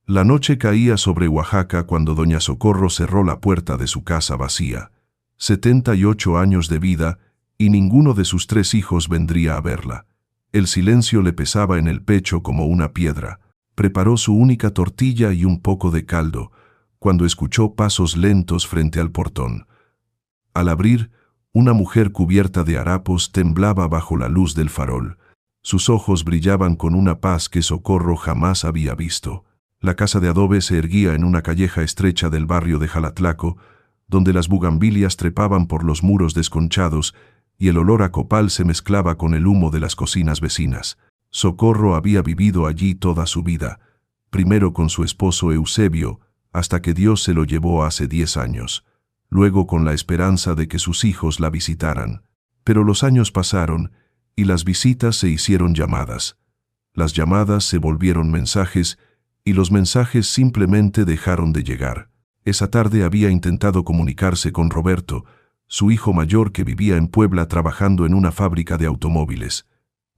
La noche caía sobre Oaxaca cuando doña Socorro cerró la puerta de su casa vacía. 78 años de vida, y ninguno de sus 3 hijos vendría a verla. El silencio le pesaba en el pecho como una piedra. Preparó su única tortilla y un poco de caldo, cuando escuchó pasos lentos frente al portón. Al abrir, una mujer cubierta de harapos temblaba bajo la luz del farol. Sus ojos brillaban con una paz que Socorro jamás había visto. La casa de adobe se erguía en una calleja estrecha del barrio de Jalatlaco, donde las bugambilias trepaban por los muros desconchados y el olor a copal se mezclaba con el humo de las cocinas vecinas. Socorro había vivido allí toda su vida, primero con su esposo Eusebio, hasta que Dios se lo llevó hace 10 años, luego con la esperanza de que sus hijos la visitaran. Pero los años pasaron y las visitas se hicieron llamadas. Las llamadas se volvieron mensajes y los mensajes simplemente dejaron de llegar. Esa tarde había intentado comunicarse con Roberto, su hijo mayor que vivía en Puebla trabajando en una fábrica de automóviles.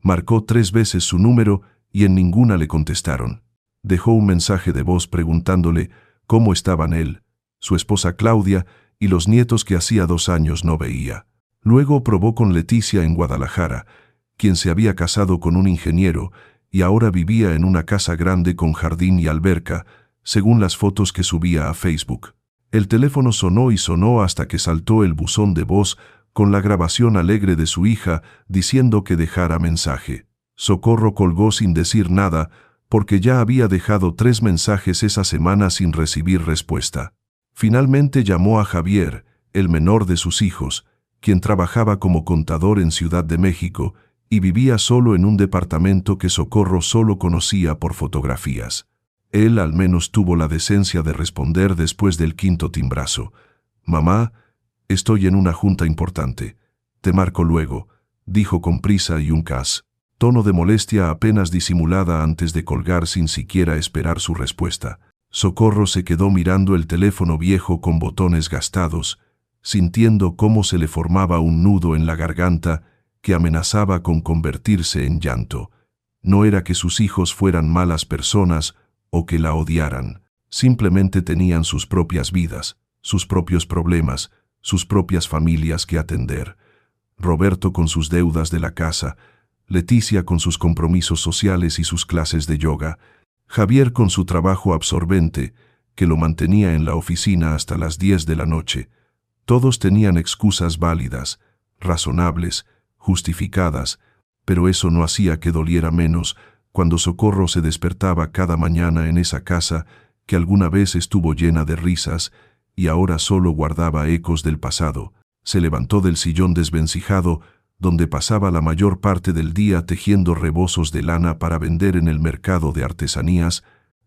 Marcó 3 veces su número y en ninguna le contestaron. Dejó un mensaje de voz preguntándole cómo estaban él, su esposa Claudia y los nietos que hacía 2 años no veía. Luego probó con Leticia en Guadalajara, quien se había casado con un ingeniero y ahora vivía en una casa grande con jardín y alberca, según las fotos que subía a Facebook. El teléfono sonó y sonó hasta que saltó el buzón de voz con la grabación alegre de su hija diciendo que dejara mensaje. Socorro colgó sin decir nada porque ya había dejado 3 mensajes esa semana sin recibir respuesta. Finalmente llamó a Javier, el menor de sus hijos, quien trabajaba como contador en Ciudad de México y vivía solo en un departamento que Socorro solo conocía por fotografías. Él al menos tuvo la decencia de responder después del 5.º timbrazo. «Mamá, estoy en una junta importante. Te marco luego», dijo con prisa y un tono de molestia apenas disimulada antes de colgar sin siquiera esperar su respuesta. Socorro se quedó mirando el teléfono viejo con botones gastados, sintiendo cómo se le formaba un nudo en la garganta que amenazaba con convertirse en llanto. No era que sus hijos fueran malas personas o que la odiaran. Simplemente tenían sus propias vidas, sus propios problemas, sus propias familias que atender. Roberto con sus deudas de la casa, Leticia con sus compromisos sociales y sus clases de yoga, Javier con su trabajo absorbente, que lo mantenía en la oficina hasta las 10 de la noche. Todos tenían excusas válidas, razonables, justificadas, pero eso no hacía que doliera menos cuando Socorro se despertaba cada mañana en esa casa que alguna vez estuvo llena de risas y ahora solo guardaba ecos del pasado. Se levantó del sillón desvencijado, donde pasaba la mayor parte del día tejiendo rebozos de lana para vender en el mercado de artesanías,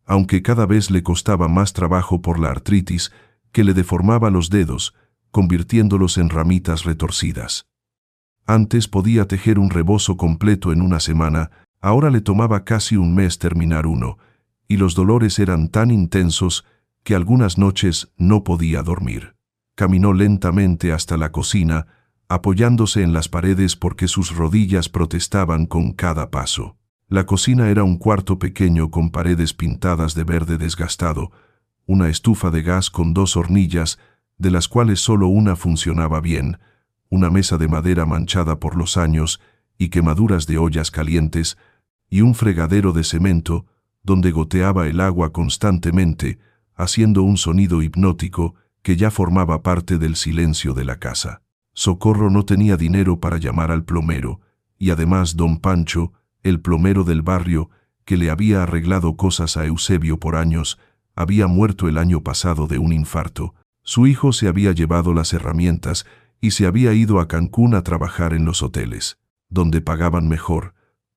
aunque cada vez le costaba más trabajo por la artritis que le deformaba los dedos, convirtiéndolos en ramitas retorcidas. Antes podía tejer un rebozo completo en una semana, ahora le tomaba casi un mes terminar uno, y los dolores eran tan intensos que algunas noches no podía dormir. Caminó lentamente hasta la cocina, apoyándose en las paredes porque sus rodillas protestaban con cada paso. La cocina era un cuarto pequeño con paredes pintadas de verde desgastado, una estufa de gas con 2 hornillas, de las cuales solo una funcionaba bien, una mesa de madera manchada por los años y quemaduras de ollas calientes, y un fregadero de cemento donde goteaba el agua constantemente, haciendo un sonido hipnótico que ya formaba parte del silencio de la casa. Socorro no tenía dinero para llamar al plomero, y además don Pancho, el plomero del barrio, que le había arreglado cosas a Eusebio por años, había muerto el año pasado de un infarto. Su hijo se había llevado las herramientas y se había ido a Cancún a trabajar en los hoteles, donde pagaban mejor.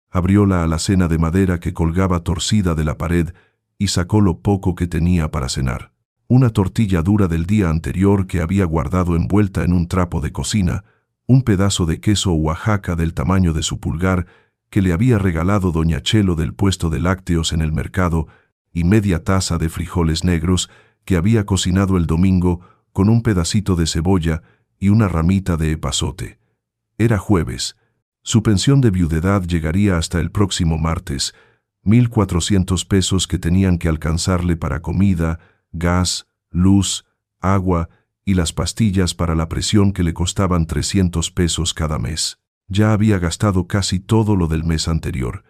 Abrió la alacena de madera que colgaba torcida de la pared y sacó lo poco que tenía para cenar. Una tortilla dura del día anterior que había guardado envuelta en un trapo de cocina, un pedazo de queso Oaxaca del tamaño de su pulgar que le había regalado doña Chelo del puesto de lácteos en el mercado y media taza de frijoles negros que había cocinado el domingo con un pedacito de cebolla y una ramita de epazote. Era jueves. Su pensión de viudedad llegaría hasta el próximo martes, 1.400 pesos que tenían que alcanzarle para comida, gas, luz, agua y las pastillas para la presión que le costaban 300 pesos cada mes. Ya había gastado casi todo lo del mes anterior,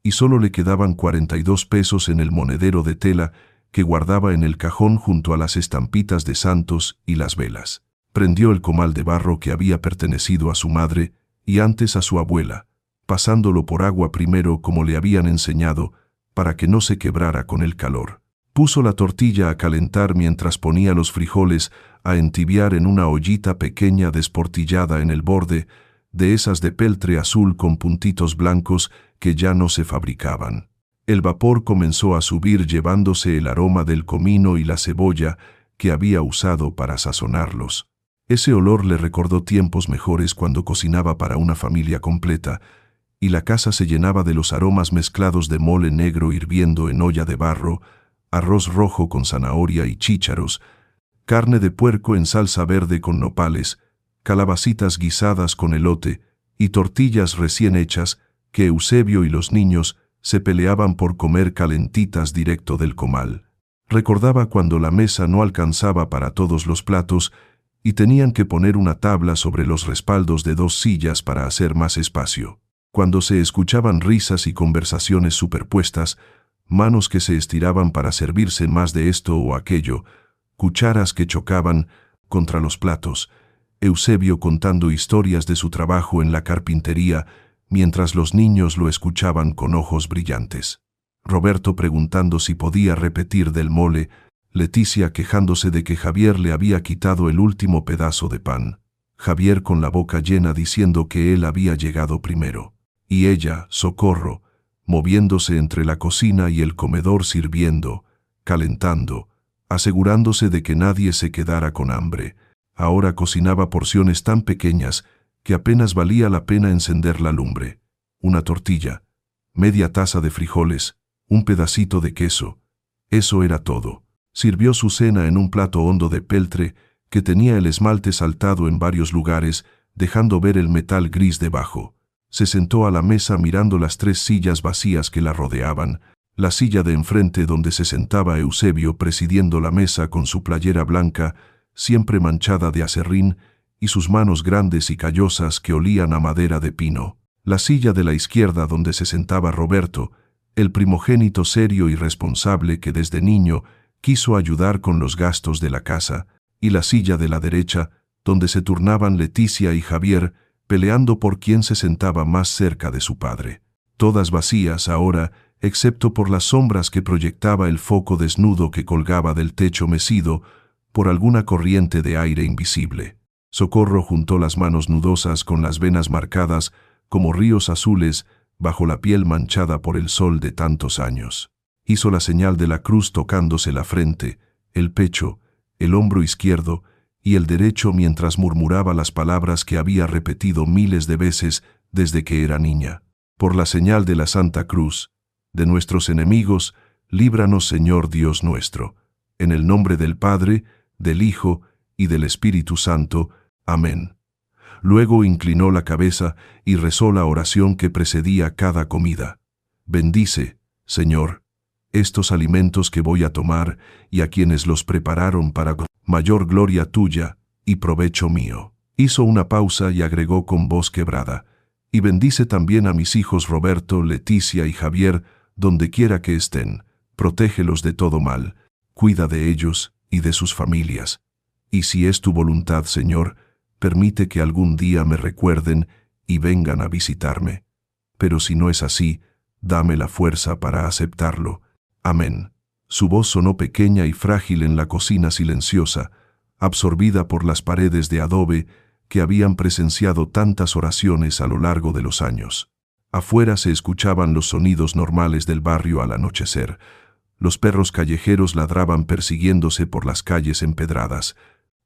y solo le quedaban 42 pesos en el monedero de tela que guardaba en el cajón junto a las estampitas de santos y las velas. Prendió el comal de barro que había pertenecido a su madre y antes a su abuela, pasándolo por agua primero como le habían enseñado, para que no se quebrara con el calor. Puso la tortilla a calentar mientras ponía los frijoles a entibiar en una ollita pequeña desportillada en el borde, de esas de peltre azul con puntitos blancos que ya no se fabricaban. El vapor comenzó a subir llevándose el aroma del comino y la cebolla que había usado para sazonarlos. Ese olor le recordó tiempos mejores cuando cocinaba para una familia completa, y la casa se llenaba de los aromas mezclados de mole negro hirviendo en olla de barro, arroz rojo con zanahoria y chícharos, carne de puerco en salsa verde con nopales, calabacitas guisadas con elote y tortillas recién hechas que Eusebio y los niños se peleaban por comer calentitas directo del comal. Recordaba cuando la mesa no alcanzaba para todos los platos y tenían que poner una tabla sobre los respaldos de 2 sillas para hacer más espacio. Cuando se escuchaban risas y conversaciones superpuestas, manos que se estiraban para servirse más de esto o aquello, cucharas que chocaban contra los platos, Eusebio contando historias de su trabajo en la carpintería, mientras los niños lo escuchaban con ojos brillantes. Roberto preguntando si podía repetir del mole, Leticia quejándose de que Javier le había quitado el último pedazo de pan, Javier con la boca llena diciendo que él había llegado primero, y ella, Socorro, moviéndose entre la cocina y el comedor sirviendo, calentando, asegurándose de que nadie se quedara con hambre. Ahora cocinaba porciones tan pequeñas que apenas valía la pena encender la lumbre. Una tortilla, media taza de frijoles, un pedacito de queso. Eso era todo. Sirvió su cena en un plato hondo de peltre que tenía el esmalte saltado en varios lugares, dejando ver el metal gris debajo. Se sentó a la mesa mirando las 3 sillas vacías que la rodeaban, la silla de enfrente donde se sentaba Eusebio presidiendo la mesa con su playera blanca, siempre manchada de aserrín, y sus manos grandes y callosas que olían a madera de pino. La silla de la izquierda donde se sentaba Roberto, el primogénito serio y responsable que desde niño quiso ayudar con los gastos de la casa, y la silla de la derecha, donde se turnaban Leticia y Javier, peleando por quién se sentaba más cerca de su padre. Todas vacías ahora, excepto por las sombras que proyectaba el foco desnudo que colgaba del techo mecido por alguna corriente de aire invisible. Socorro juntó las manos nudosas con las venas marcadas como ríos azules bajo la piel manchada por el sol de tantos años. Hizo la señal de la cruz tocándose la frente, el pecho, el hombro izquierdo y el derecho mientras murmuraba las palabras que había repetido miles de veces desde que era niña. Por la señal de la Santa Cruz, de nuestros enemigos, líbranos Señor Dios nuestro. En el nombre del Padre, del Hijo y del Espíritu Santo. Amén. Luego inclinó la cabeza y rezó la oración que precedía cada comida. Bendice, Señor, estos alimentos que voy a tomar y a quienes los prepararon para mayor gloria tuya y provecho mío. Hizo una pausa y agregó con voz quebrada, y bendice también a mis hijos Roberto, Leticia y Javier, donde quiera que estén, protégelos de todo mal, cuida de ellos y de sus familias. Y si es tu voluntad, Señor, permite que algún día me recuerden y vengan a visitarme. Pero si no es así, dame la fuerza para aceptarlo. Amén. Su voz sonó pequeña y frágil en la cocina silenciosa, absorbida por las paredes de adobe que habían presenciado tantas oraciones a lo largo de los años. Afuera se escuchaban los sonidos normales del barrio al anochecer. Los perros callejeros ladraban persiguiéndose por las calles empedradas.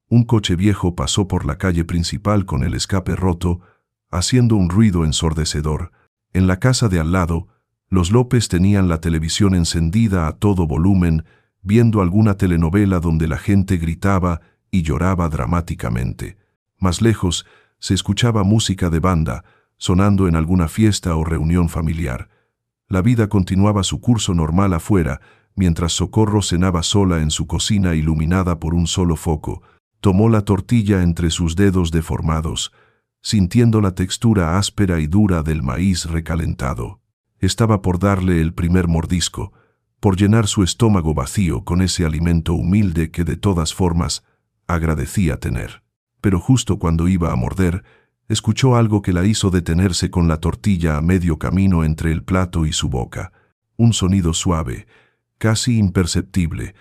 Un coche viejo pasó por la calle principal con el escape roto, haciendo un ruido ensordecedor. En la casa de al lado, los López tenían la televisión encendida a todo volumen, viendo alguna telenovela donde la gente gritaba y lloraba dramáticamente. Más lejos, se escuchaba música de banda, sonando en alguna fiesta o reunión familiar. La vida continuaba su curso normal afuera, mientras Socorro cenaba sola en su cocina iluminada por un solo foco. Tomó la tortilla entre sus dedos deformados, sintiendo la textura áspera y dura del maíz recalentado. Estaba por darle el primer mordisco, por llenar su estómago vacío con ese alimento humilde que de todas formas agradecía tener. Pero justo cuando iba a morder, escuchó algo que la hizo detenerse con la tortilla a medio camino entre el plato y su boca. Un sonido suave, casi imperceptible,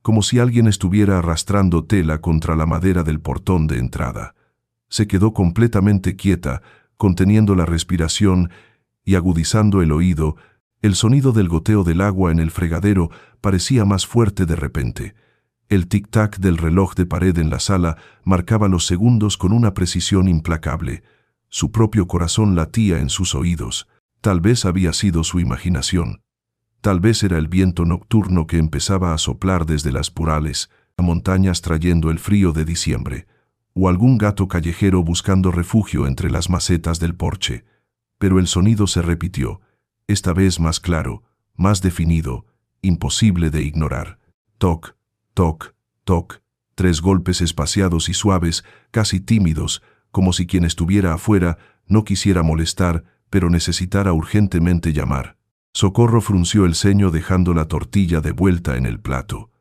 como si alguien estuviera arrastrando tela contra la madera del portón de entrada. Se quedó completamente quieta, conteniendo la respiración y agudizando el oído. El sonido del goteo del agua en el fregadero parecía más fuerte de repente. El tic-tac del reloj de pared en la sala marcaba los segundos con una precisión implacable. Su propio corazón latía en sus oídos. Tal vez había sido su imaginación. Tal vez era el viento nocturno que empezaba a soplar desde las purales, a montañas trayendo el frío de diciembre, o algún gato callejero buscando refugio entre las macetas del porche. Pero el sonido se repitió, esta vez más claro, más definido, imposible de ignorar. Toc, toc, toc, 3 golpes espaciados y suaves, casi tímidos, como si quien estuviera afuera no quisiera molestar, pero necesitara urgentemente llamar. Socorro frunció el ceño dejando la tortilla de vuelta en el plato.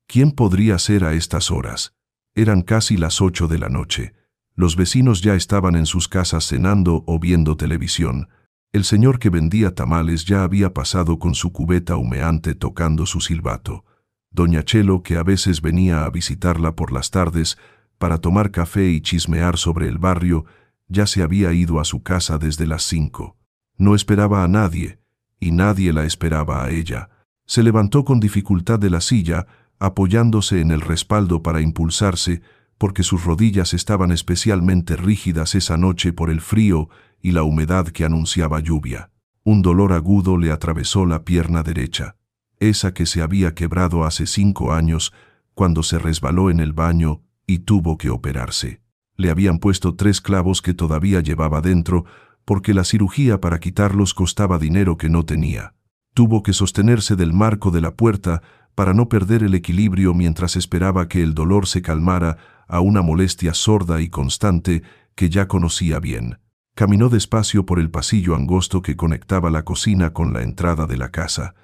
¿Quién podría ser a estas horas? Eran casi las 8 de la noche. Los vecinos ya estaban en sus casas cenando o viendo televisión. El señor que vendía tamales ya había pasado con su cubeta humeante tocando su silbato. Doña Chelo, que a veces venía a visitarla por las tardes para tomar café y chismear sobre el barrio, ya se había ido a su casa desde las 5. No esperaba a nadie, y nadie la esperaba a ella. Se levantó con dificultad de la silla, apoyándose en el respaldo para impulsarse, porque sus rodillas estaban especialmente rígidas esa noche por el frío y la humedad que anunciaba lluvia. Un dolor agudo le atravesó la pierna derecha, esa que se había quebrado hace 5 años, cuando se resbaló en el baño y tuvo que operarse. Le habían puesto 3 clavos que todavía llevaba dentro, porque la cirugía para quitarlos costaba dinero que no tenía. Tuvo que sostenerse del marco de la puerta para no perder el equilibrio mientras esperaba que el dolor se calmara a una molestia sorda y constante que ya conocía bien. Caminó despacio por el pasillo angosto que conectaba la cocina con la entrada de la casa,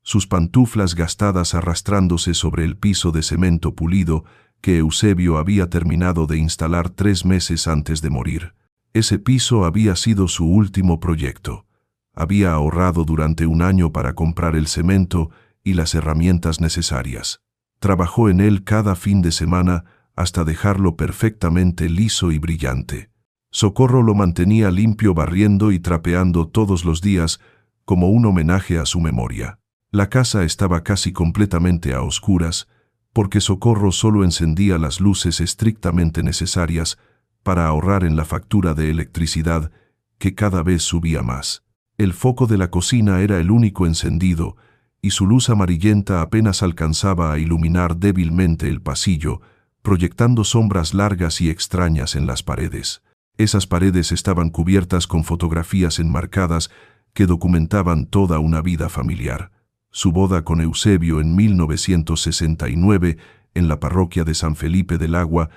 sus pantuflas gastadas arrastrándose sobre el piso de cemento pulido que Eusebio había terminado de instalar 3 meses antes de morir. Ese piso había sido su último proyecto. Había ahorrado durante 1 año para comprar el cemento y las herramientas necesarias. Trabajó en él cada fin de semana hasta dejarlo perfectamente liso y brillante. Socorro lo mantenía limpio barriendo y trapeando todos los días como un homenaje a su memoria. La casa estaba casi completamente a oscuras, porque Socorro solo encendía las luces estrictamente necesarias para ahorrar en la factura de electricidad, que cada vez subía más. El foco de la cocina era el único encendido, y su luz amarillenta apenas alcanzaba a iluminar débilmente el pasillo, proyectando sombras largas y extrañas en las paredes. Esas paredes estaban cubiertas con fotografías enmarcadas que documentaban toda una vida familiar. Su boda con Eusebio en 1969 en la parroquia de San Felipe del Agua,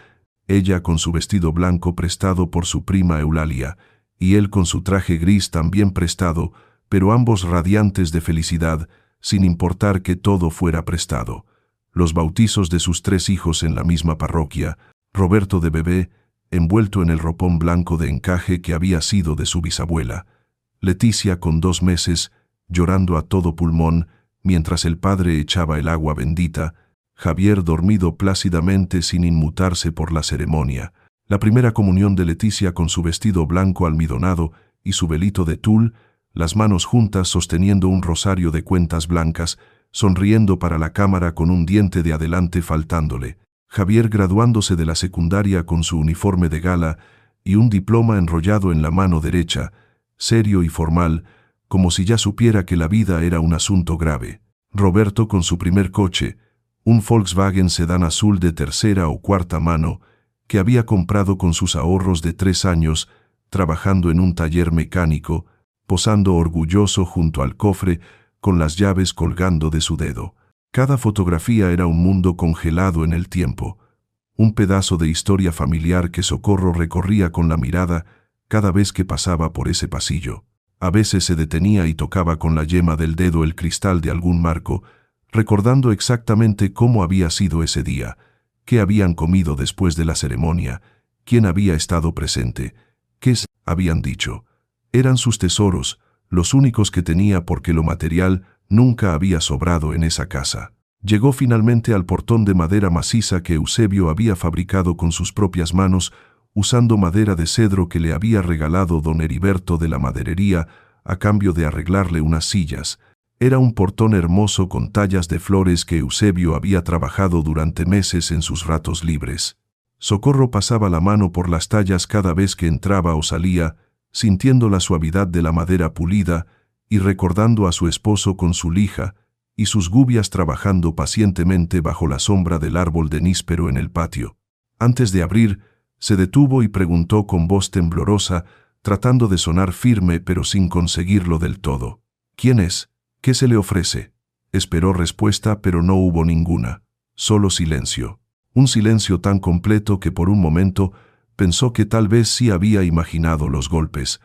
ella con su vestido blanco prestado por su prima Eulalia, y él con su traje gris también prestado, pero ambos radiantes de felicidad, sin importar que todo fuera prestado. Los bautizos de sus 3 hijos en la misma parroquia, Roberto de bebé, envuelto en el ropón blanco de encaje que había sido de su bisabuela, Leticia con 2 meses, llorando a todo pulmón, mientras el padre echaba el agua bendita, Javier dormido plácidamente sin inmutarse por la ceremonia, la primera comunión de Leticia con su vestido blanco almidonado y su velito de tul, las manos juntas sosteniendo un rosario de cuentas blancas, sonriendo para la cámara con un diente de adelante faltándole, Javier graduándose de la secundaria con su uniforme de gala y un diploma enrollado en la mano derecha, serio y formal, como si ya supiera que la vida era un asunto grave. Roberto con su primer coche, un Volkswagen sedán azul de 3ª o 4ª mano, que había comprado con sus ahorros de 3 años, trabajando en un taller mecánico, posando orgulloso junto al cofre, con las llaves colgando de su dedo. Cada fotografía era un mundo congelado en el tiempo, un pedazo de historia familiar que Socorro recorría con la mirada cada vez que pasaba por ese pasillo. A veces se detenía y tocaba con la yema del dedo el cristal de algún marco, recordando exactamente cómo había sido ese día, qué habían comido después de la ceremonia, quién había estado presente, qué se habían dicho. Eran sus tesoros, los únicos que tenía porque lo material nunca había sobrado en esa casa. Llegó finalmente al portón de madera maciza que Eusebio había fabricado con sus propias manos, usando madera de cedro que le había regalado don Heriberto de la maderería a cambio de arreglarle unas sillas. Era un portón hermoso con tallas de flores que Eusebio había trabajado durante meses en sus ratos libres. Socorro pasaba la mano por las tallas cada vez que entraba o salía, sintiendo la suavidad de la madera pulida y recordando a su esposo con su lija y sus gubias trabajando pacientemente bajo la sombra del árbol de níspero en el patio. Antes de abrir, se detuvo y preguntó con voz temblorosa, tratando de sonar firme pero sin conseguirlo del todo. ¿Quién es? ¿Qué se le ofrece? Esperó respuesta, pero no hubo ninguna. Solo silencio. Un silencio tan completo que por un momento pensó que tal vez sí había imaginado los golpes,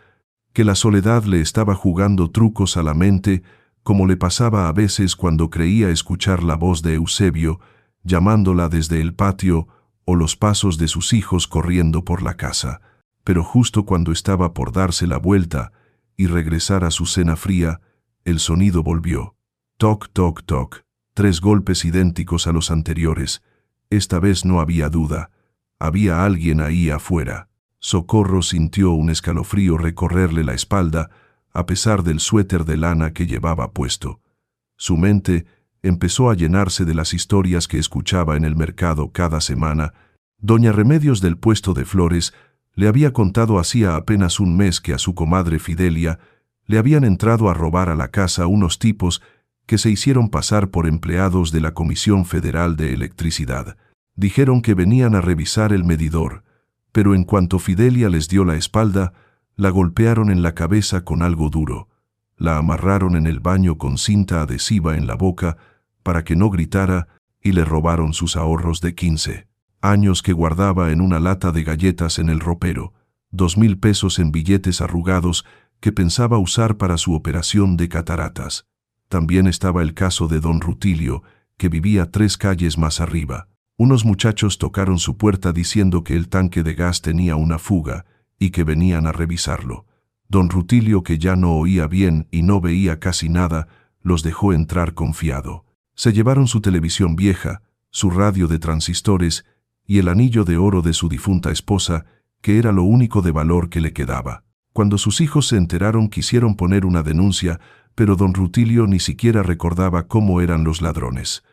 que la soledad le estaba jugando trucos a la mente, como le pasaba a veces cuando creía escuchar la voz de Eusebio, llamándola desde el patio, o los pasos de sus hijos corriendo por la casa. Pero justo cuando estaba por darse la vuelta y regresar a su cena fría, el sonido volvió. Toc, toc, toc. 3 golpes idénticos a los anteriores. Esta vez no había duda. Había alguien ahí afuera. Socorro sintió un escalofrío recorrerle la espalda, a pesar del suéter de lana que llevaba puesto. Su mente empezó a llenarse de las historias que escuchaba en el mercado cada semana. Doña Remedios del puesto de flores le había contado hacía apenas un mes que a su comadre Fidelia le habían entrado a robar a la casa unos tipos que se hicieron pasar por empleados de la Comisión Federal de Electricidad. Dijeron que venían a revisar el medidor, pero en cuanto Fidelia les dio la espalda, la golpearon en la cabeza con algo duro. La amarraron en el baño con cinta adhesiva en la boca para que no gritara y le robaron sus ahorros de 15 años que guardaba en una lata de galletas en el ropero, 2,000 pesos en billetes arrugados que pensaba usar para su operación de cataratas. También estaba el caso de don Rutilio, que vivía 3 calles más arriba. Unos muchachos tocaron su puerta diciendo que el tanque de gas tenía una fuga y que venían a revisarlo. Don Rutilio, que ya no oía bien y no veía casi nada, los dejó entrar confiado. Se llevaron su televisión vieja, su radio de transistores y el anillo de oro de su difunta esposa, que era lo único de valor que le quedaba. Cuando sus hijos se enteraron, quisieron poner una denuncia, pero don Rutilio ni siquiera recordaba cómo eran los ladrones.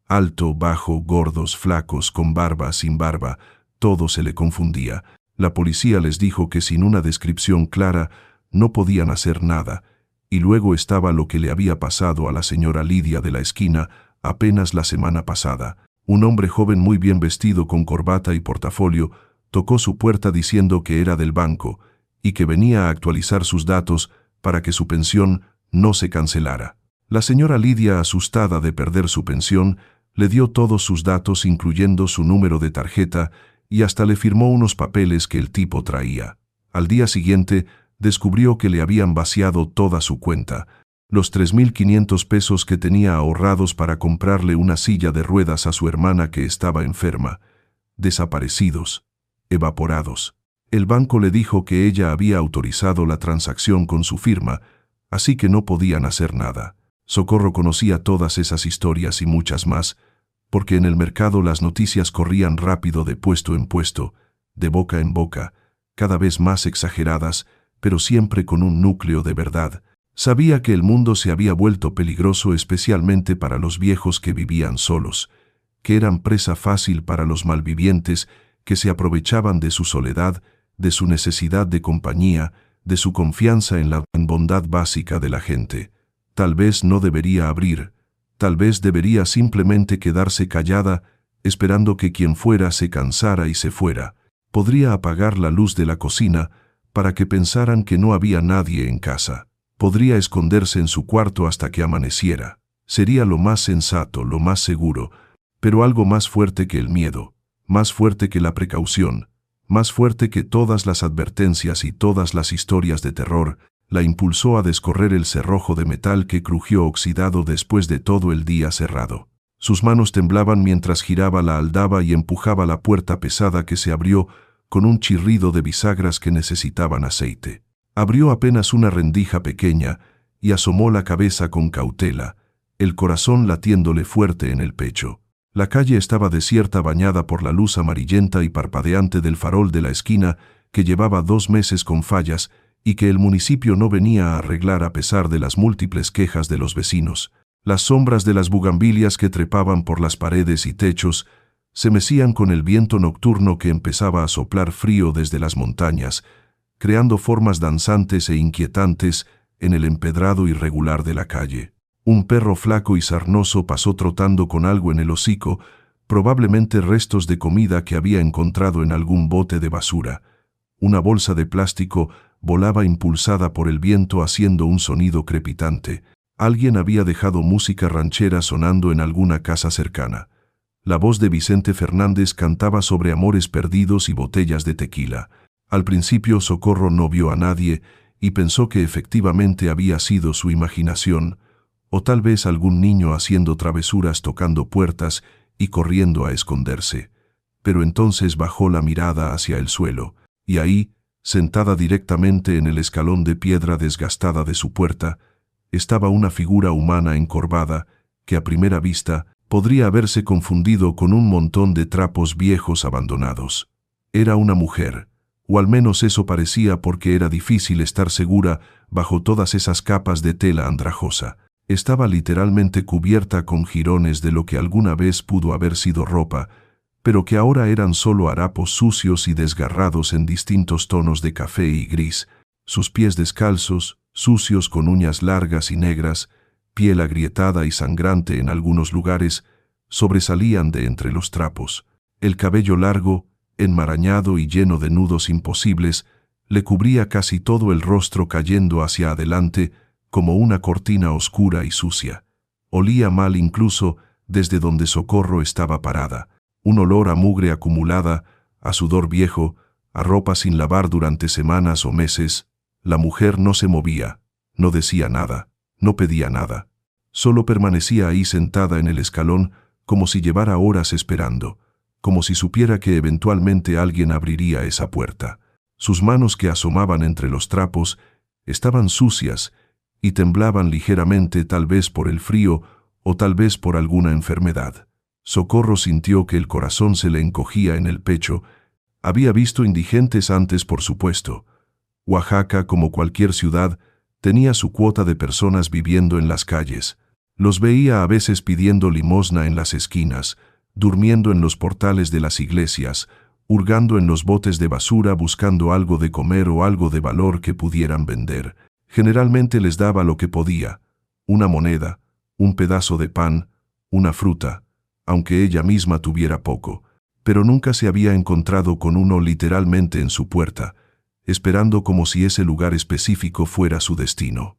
Alto, bajo, gordos, flacos, con barba, sin barba, todo se le confundía. La policía les dijo que sin una descripción clara no podían hacer nada, y luego estaba lo que le había pasado a la señora Lidia de la esquina apenas la semana pasada. Un hombre joven muy bien vestido con corbata y portafolio tocó su puerta diciendo que era del banco y que venía a actualizar sus datos para que su pensión no se cancelara. La señora Lidia, asustada de perder su pensión, le dio todos sus datos incluyendo su número de tarjeta y hasta le firmó unos papeles que el tipo traía. Al día siguiente, descubrió que le habían vaciado toda su cuenta, los 3,500 pesos que tenía ahorrados para comprarle una silla de ruedas a su hermana que estaba enferma. Desaparecidos, evaporados. El banco le dijo que ella había autorizado la transacción con su firma, así que no podían hacer nada. Socorro conocía todas esas historias y muchas más, porque en el mercado las noticias corrían rápido de puesto en puesto, de boca en boca, cada vez más exageradas, pero siempre con un núcleo de verdad. Sabía que el mundo se había vuelto peligroso especialmente para los viejos que vivían solos, que eran presa fácil para los malvivientes que se aprovechaban de su soledad, de su necesidad de compañía, de su confianza en la bondad básica de la gente. Tal vez no debería abrir, tal vez debería simplemente quedarse callada, esperando que quien fuera se cansara y se fuera. Podría apagar la luz de la cocina para que pensaran que no había nadie en casa. Podría esconderse en su cuarto hasta que amaneciera. Sería lo más sensato, lo más seguro, pero algo más fuerte que el miedo, más fuerte que la precaución, más fuerte que todas las advertencias y todas las historias de terror, la impulsó a descorrer el cerrojo de metal que crujió oxidado después de todo el día cerrado. Sus manos temblaban mientras giraba la aldaba y empujaba la puerta pesada que se abrió con un chirrido de bisagras que necesitaban aceite. Abrió apenas una rendija pequeña y asomó la cabeza con cautela, el corazón latiéndole fuerte en el pecho. La calle estaba desierta, bañada por la luz amarillenta y parpadeante del farol de la esquina que llevaba 2 meses con fallas y que el municipio no venía a arreglar a pesar de las múltiples quejas de los vecinos. Las sombras de las bugambilias que trepaban por las paredes y techos se mecían con el viento nocturno que empezaba a soplar frío desde las montañas, creando formas danzantes e inquietantes en el empedrado irregular de la calle. Un perro flaco y sarnoso pasó trotando con algo en el hocico, probablemente restos de comida que había encontrado en algún bote de basura. Una bolsa de plástico volaba impulsada por el viento haciendo un sonido crepitante. Alguien había dejado música ranchera sonando en alguna casa cercana. La voz de Vicente Fernández cantaba sobre amores perdidos y botellas de tequila. Al principio Socorro no vio a nadie y pensó que efectivamente había sido su imaginación, o tal vez algún niño haciendo travesuras tocando puertas y corriendo a esconderse. Pero entonces bajó la mirada hacia el suelo, y ahí, sentada directamente en el escalón de piedra desgastada de su puerta, estaba una figura humana encorvada que a primera vista podría haberse confundido con un montón de trapos viejos abandonados. Era una mujer, o al menos eso parecía porque era difícil estar segura bajo todas esas capas de tela andrajosa. Estaba literalmente cubierta con jirones de lo que alguna vez pudo haber sido ropa, pero que ahora eran solo harapos sucios y desgarrados en distintos tonos de café y gris, sus pies descalzos, sucios con uñas largas y negras, piel agrietada y sangrante en algunos lugares, sobresalían de entre los trapos. El cabello largo, enmarañado y lleno de nudos imposibles, le cubría casi todo el rostro cayendo hacia adelante como una cortina oscura y sucia. Olía mal incluso desde donde Socorro estaba parada. Un olor a mugre acumulada, a sudor viejo, a ropa sin lavar durante semanas o meses. La mujer no se movía, no decía nada, no pedía nada. Solo permanecía ahí sentada en el escalón como si llevara horas esperando, como si supiera que eventualmente alguien abriría esa puerta. Sus manos que asomaban entre los trapos estaban sucias y temblaban ligeramente, tal vez por el frío o tal vez por alguna enfermedad. Socorro sintió que el corazón se le encogía en el pecho. Había visto indigentes antes, por supuesto. Oaxaca, como cualquier ciudad, tenía su cuota de personas viviendo en las calles. Los veía a veces pidiendo limosna en las esquinas, durmiendo en los portales de las iglesias, hurgando en los botes de basura buscando algo de comer o algo de valor que pudieran vender. Generalmente les daba lo que podía, una moneda, un pedazo de pan, una fruta, aunque ella misma tuviera poco, pero nunca se había encontrado con uno literalmente en su puerta, esperando como si ese lugar específico fuera su destino.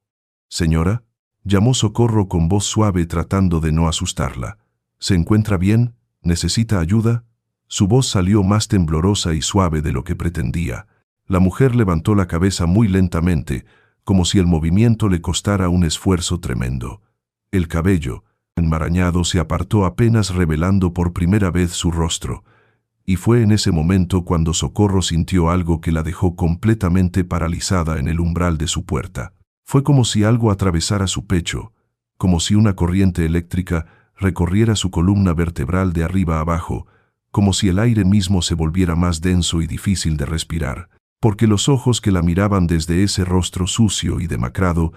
«Señora», llamó Socorro con voz suave tratando de no asustarla. «¿Se encuentra bien? ¿Necesita ayuda?» Su voz salió más temblorosa y suave de lo que pretendía. La mujer levantó la cabeza muy lentamente, como si el movimiento le costara un esfuerzo tremendo. El cabello, enmarañado, se apartó apenas revelando por primera vez su rostro, y fue en ese momento cuando Socorro sintió algo que la dejó completamente paralizada en el umbral de su puerta. Fue como si algo atravesara su pecho, como si una corriente eléctrica recorriera su columna vertebral de arriba abajo, como si el aire mismo se volviera más denso y difícil de respirar, porque los ojos que la miraban desde ese rostro sucio y demacrado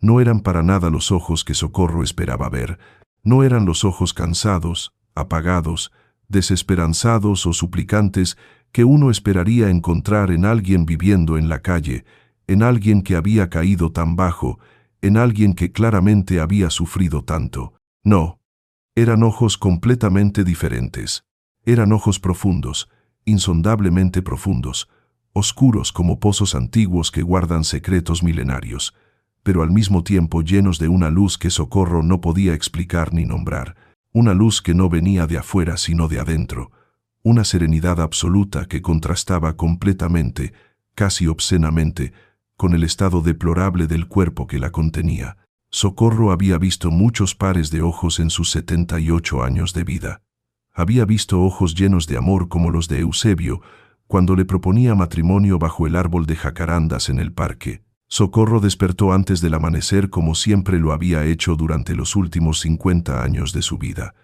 no eran para nada los ojos que Socorro esperaba ver. No eran los ojos cansados, apagados, desesperanzados o suplicantes que uno esperaría encontrar en alguien viviendo en la calle, en alguien que había caído tan bajo, en alguien que claramente había sufrido tanto. No, eran ojos completamente diferentes. Eran ojos profundos, insondablemente profundos, oscuros como pozos antiguos que guardan secretos milenarios. pero al mismo tiempo llenos de una luz que Socorro no podía explicar ni nombrar, una luz que no venía de afuera sino de adentro, una serenidad absoluta que contrastaba completamente, casi obscenamente, con el estado deplorable del cuerpo que la contenía. Socorro había visto muchos pares de ojos en sus 78 años de vida. Había visto ojos llenos de amor como los de Eusebio, cuando le proponía matrimonio bajo el árbol de jacarandas en el parque. Socorro despertó antes del amanecer como siempre lo había hecho durante los últimos 50 años de su vida.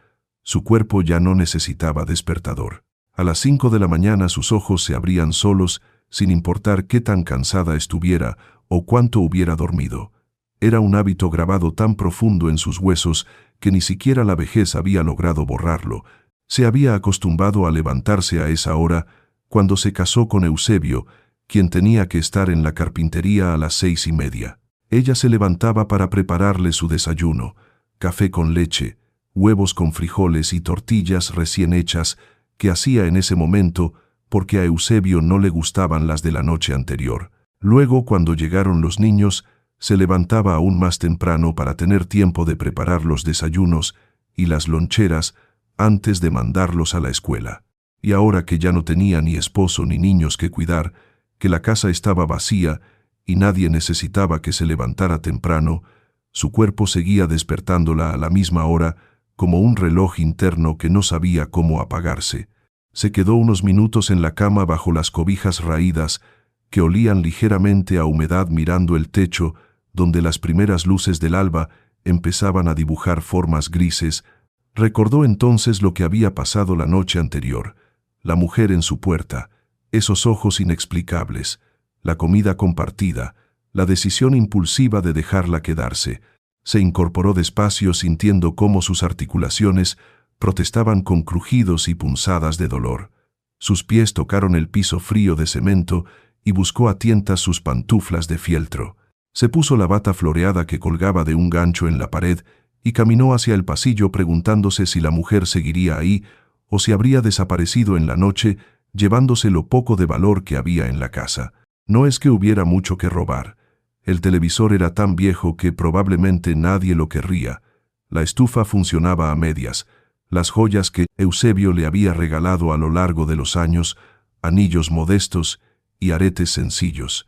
Su cuerpo ya no necesitaba despertador. A las 5 de la mañana sus ojos se abrían solos, sin importar qué tan cansada estuviera o cuánto hubiera dormido. Era un hábito grabado tan profundo en sus huesos que ni siquiera la vejez había logrado borrarlo. Se había acostumbrado a levantarse a esa hora cuando se casó con Eusebio, quien tenía que estar en la carpintería a las 6:30. Ella se levantaba para prepararle su desayuno, café con leche, huevos con frijoles y tortillas recién hechas que hacía en ese momento porque a Eusebio no le gustaban las de la noche anterior. Luego, cuando llegaron los niños, se levantaba aún más temprano para tener tiempo de preparar los desayunos y las loncheras antes de mandarlos a la escuela. Y ahora que ya no tenía ni esposo ni niños que cuidar, que la casa estaba vacía y nadie necesitaba que se levantara temprano, su cuerpo seguía despertándola a la misma hora como un reloj interno que no sabía cómo apagarse. Se quedó unos minutos en la cama bajo las cobijas raídas que olían ligeramente a humedad mirando el techo donde las primeras luces del alba empezaban a dibujar formas grises. Recordó entonces lo que había pasado la noche anterior, la mujer en su puerta, esos ojos inexplicables, la comida compartida, la decisión impulsiva de dejarla quedarse. Se incorporó despacio sintiendo cómo sus articulaciones protestaban con crujidos y punzadas de dolor. Sus pies tocaron el piso frío de cemento y buscó a tientas sus pantuflas de fieltro. Se puso la bata floreada que colgaba de un gancho en la pared y caminó hacia el pasillo preguntándose si la mujer seguiría ahí o si habría desaparecido en la noche llevándose lo poco de valor que había en la casa. No es que hubiera mucho que robar. El televisor era tan viejo que probablemente nadie lo querría. La estufa funcionaba a medias. Las joyas que Eusebio le había regalado a lo largo de los años, anillos modestos y aretes sencillos.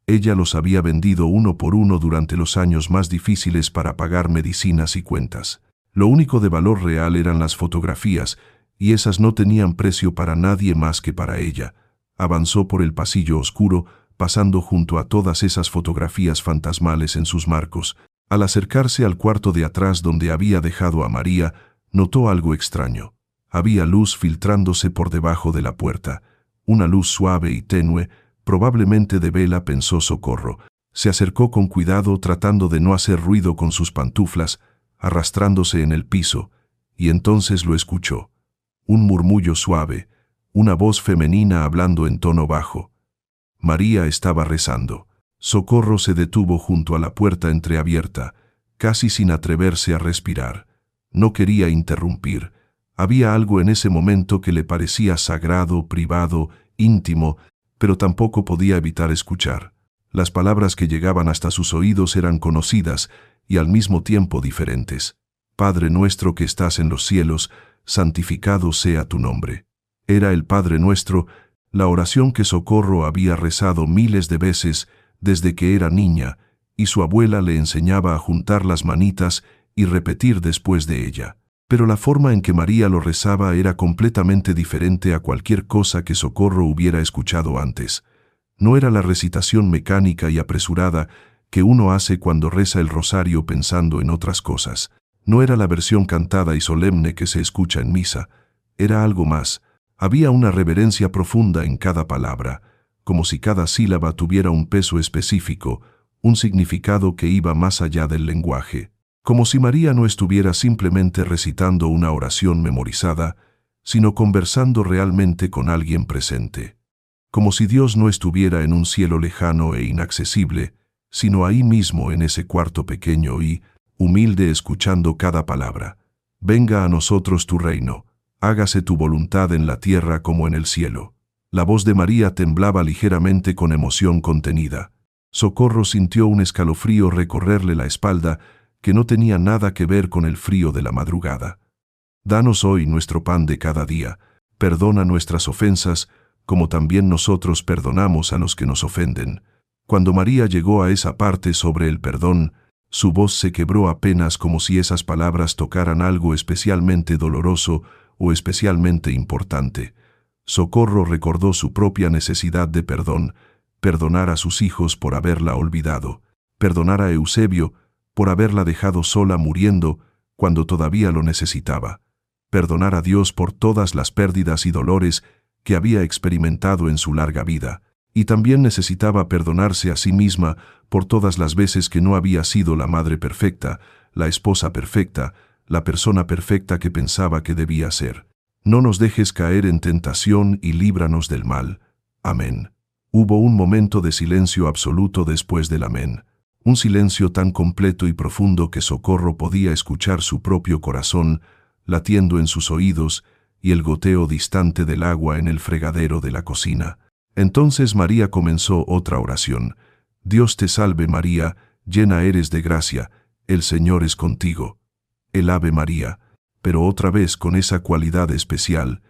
Ella los había vendido uno por uno durante los años más difíciles para pagar medicinas y cuentas. Lo único de valor real eran las fotografías, y esas no tenían precio para nadie más que para ella. Avanzó por el pasillo oscuro, pasando junto a todas esas fotografías fantasmales en sus marcos. Al acercarse al cuarto de atrás donde había dejado a María, notó algo extraño. Había luz filtrándose por debajo de la puerta. Una luz suave y tenue, probablemente de vela, pensó Socorro. Se acercó con cuidado tratando de no hacer ruido con sus pantuflas, arrastrándose en el piso, y entonces lo escuchó. Un murmullo suave, una voz femenina hablando en tono bajo. María estaba rezando. Socorro se detuvo junto a la puerta entreabierta, casi sin atreverse a respirar. No quería interrumpir. Había algo en ese momento que le parecía sagrado, privado, íntimo, pero tampoco podía evitar escuchar. Las palabras que llegaban hasta sus oídos eran conocidas y al mismo tiempo diferentes. Padre nuestro que estás en los cielos, santificado sea tu nombre. Era el Padre Nuestro, la oración que Socorro había rezado miles de veces desde que era niña, y su abuela le enseñaba a juntar las manitas y repetir después de ella. Pero la forma en que María lo rezaba era completamente diferente a cualquier cosa que Socorro hubiera escuchado antes. No era la recitación mecánica y apresurada que uno hace cuando reza el rosario pensando en otras cosas. No era la versión cantada y solemne que se escucha en misa. Era algo más. Había una reverencia profunda en cada palabra, como si cada sílaba tuviera un peso específico, un significado que iba más allá del lenguaje. Como si María no estuviera simplemente recitando una oración memorizada, sino conversando realmente con alguien presente. Como si Dios no estuviera en un cielo lejano e inaccesible, sino ahí mismo en ese cuarto pequeño y humilde escuchando cada palabra. Venga a nosotros tu reino, hágase tu voluntad en la tierra como en el cielo. La voz de María temblaba ligeramente con emoción contenida. Socorro sintió un escalofrío recorrerle la espalda que no tenía nada que ver con el frío de la madrugada. Danos hoy nuestro pan de cada día. Perdona nuestras ofensas, como también nosotros perdonamos a los que nos ofenden. Cuando María llegó a esa parte sobre el perdón, su voz se quebró apenas como si esas palabras tocaran algo especialmente doloroso o especialmente importante. Socorro recordó su propia necesidad de perdón, perdonar a sus hijos por haberla olvidado, perdonar a Eusebio por haberla dejado sola muriendo cuando todavía lo necesitaba, perdonar a Dios por todas las pérdidas y dolores que había experimentado en su larga vida, y también necesitaba perdonarse a sí misma por todas las veces que no había sido la madre perfecta, la esposa perfecta, la persona perfecta que pensaba que debía ser. No nos dejes caer en tentación y líbranos del mal. Amén. Hubo un momento de silencio absoluto después del amén. Un silencio tan completo y profundo que Socorro podía escuchar su propio corazón latiendo en sus oídos y el goteo distante del agua en el fregadero de la cocina. Entonces María comenzó otra oración. Dios te salve María, llena eres de gracia, el Señor es contigo. El Ave María, pero otra vez con esa cualidad especial,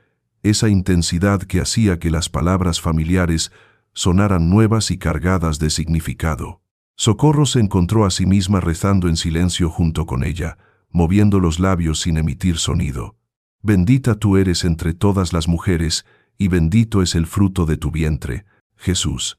esa intensidad que hacía que las palabras familiares sonaran nuevas y cargadas de significado. Socorro se encontró a sí misma rezando en silencio junto con ella, moviendo los labios sin emitir sonido. Bendita tú eres entre todas las mujeres, y bendito es el fruto de tu vientre, Jesús.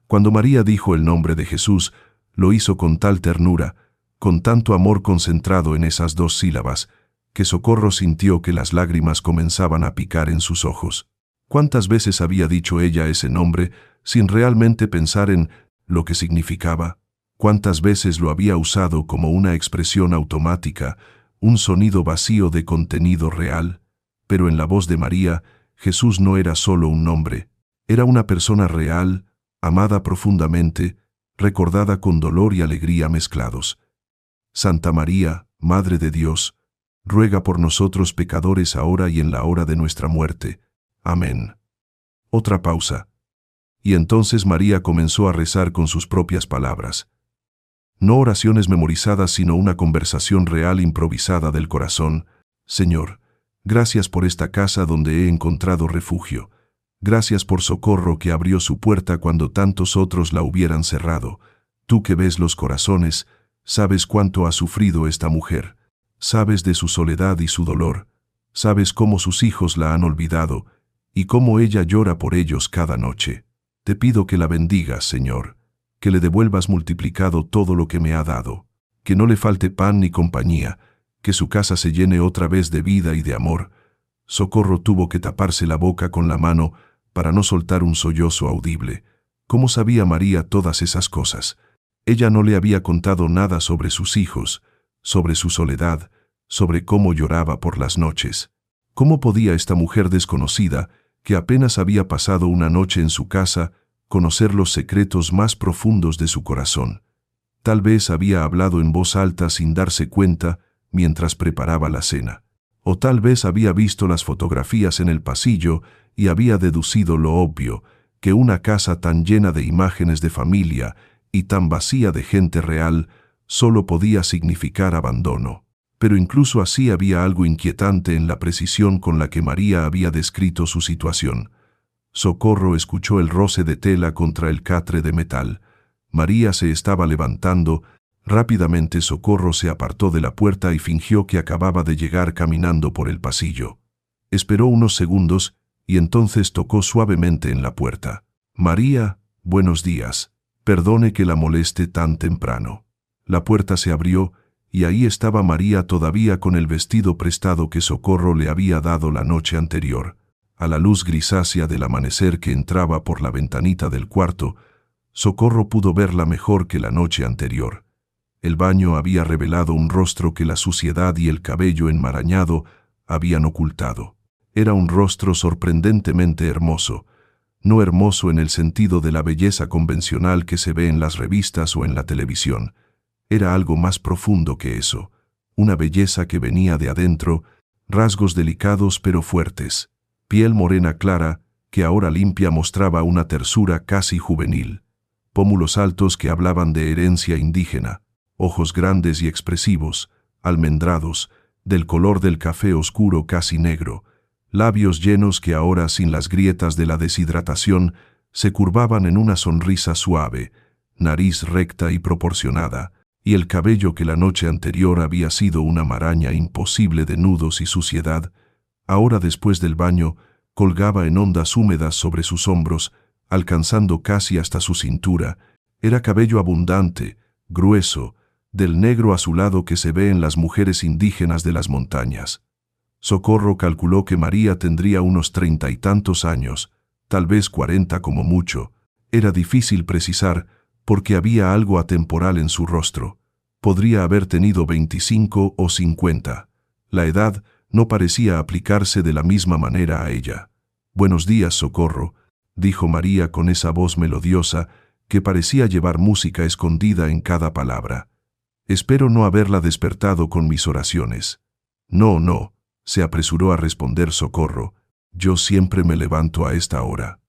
Cuando María dijo el nombre de Jesús, lo hizo con tal ternura, con tanto amor concentrado en esas dos sílabas, que Socorro sintió que las lágrimas comenzaban a picar en sus ojos. ¿Cuántas veces había dicho ella ese nombre sin realmente pensar en lo que significaba? ¿Cuántas veces lo había usado como una expresión automática, un sonido vacío de contenido real? Pero en la voz de María, Jesús no era solo un nombre, era una persona real, amada profundamente, recordada con dolor y alegría mezclados. Santa María, Madre de Dios, ruega por nosotros pecadores ahora y en la hora de nuestra muerte. Amén. Otra pausa. Y entonces María comenzó a rezar con sus propias palabras. No oraciones memorizadas, sino una conversación real improvisada del corazón. Señor, gracias por esta casa donde he encontrado refugio. Gracias por Socorro que abrió su puerta cuando tantos otros la hubieran cerrado. Tú que ves los corazones, sabes cuánto ha sufrido esta mujer. Sabes de su soledad y su dolor. Sabes cómo sus hijos la han olvidado y cómo ella llora por ellos cada noche. Te pido que la bendigas, Señor, que le devuelvas multiplicado todo lo que me ha dado, que no le falte pan ni compañía, que su casa se llene otra vez de vida y de amor. Socorro tuvo que taparse la boca con la mano para no soltar un sollozo audible. ¿Cómo sabía María todas esas cosas? Ella no le había contado nada sobre sus hijos, sobre su soledad, sobre cómo lloraba por las noches. ¿Cómo podía esta mujer desconocida, que apenas había pasado una noche en su casa, conocer los secretos más profundos de su corazón? Tal vez había hablado en voz alta sin darse cuenta mientras preparaba la cena. O tal vez había visto las fotografías en el pasillo y había deducido lo obvio, que una casa tan llena de imágenes de familia y tan vacía de gente real solo podía significar abandono. Pero incluso así había algo inquietante en la precisión con la que María había descrito su situación. Socorro escuchó el roce de tela contra el catre de metal. María se estaba levantando. Rápidamente Socorro se apartó de la puerta y fingió que acababa de llegar caminando por el pasillo. Esperó unos segundos y entonces tocó suavemente en la puerta. María, buenos días. Perdone que la moleste tan temprano. La puerta se abrió y ahí estaba María todavía con el vestido prestado que Socorro le había dado la noche anterior. A la luz grisácea del amanecer que entraba por la ventanita del cuarto, Socorro pudo verla mejor que la noche anterior. El baño había revelado un rostro que la suciedad y el cabello enmarañado habían ocultado. Era un rostro sorprendentemente hermoso, no hermoso en el sentido de la belleza convencional que se ve en las revistas o en la televisión. Era algo más profundo que eso, una belleza que venía de adentro, rasgos delicados pero fuertes, piel morena clara, que ahora limpia mostraba una tersura casi juvenil. pómulos altos que hablaban de herencia indígena, ojos grandes y expresivos, almendrados, del color del café oscuro casi negro, labios llenos que ahora, sin las grietas de la deshidratación, se curvaban en una sonrisa suave, nariz recta y proporcionada, y el cabello que la noche anterior había sido una maraña imposible de nudos y suciedad, ahora después del baño colgaba en ondas húmedas sobre sus hombros, alcanzando casi hasta su cintura. Era cabello abundante, grueso, del negro azulado que se ve en las mujeres indígenas de las montañas. Socorro calculó que María tendría unos 30 y tantos años, tal vez 40 como mucho. Era difícil precisar, porque había algo atemporal en su rostro. Podría haber tenido 25 o 50. La edad no parecía aplicarse de la misma manera a ella. «Buenos días, Socorro», dijo María con esa voz melodiosa que parecía llevar música escondida en cada palabra. «Espero no haberla despertado con mis oraciones». «No», se apresuró a responder Socorro. «Yo siempre me levanto a esta hora.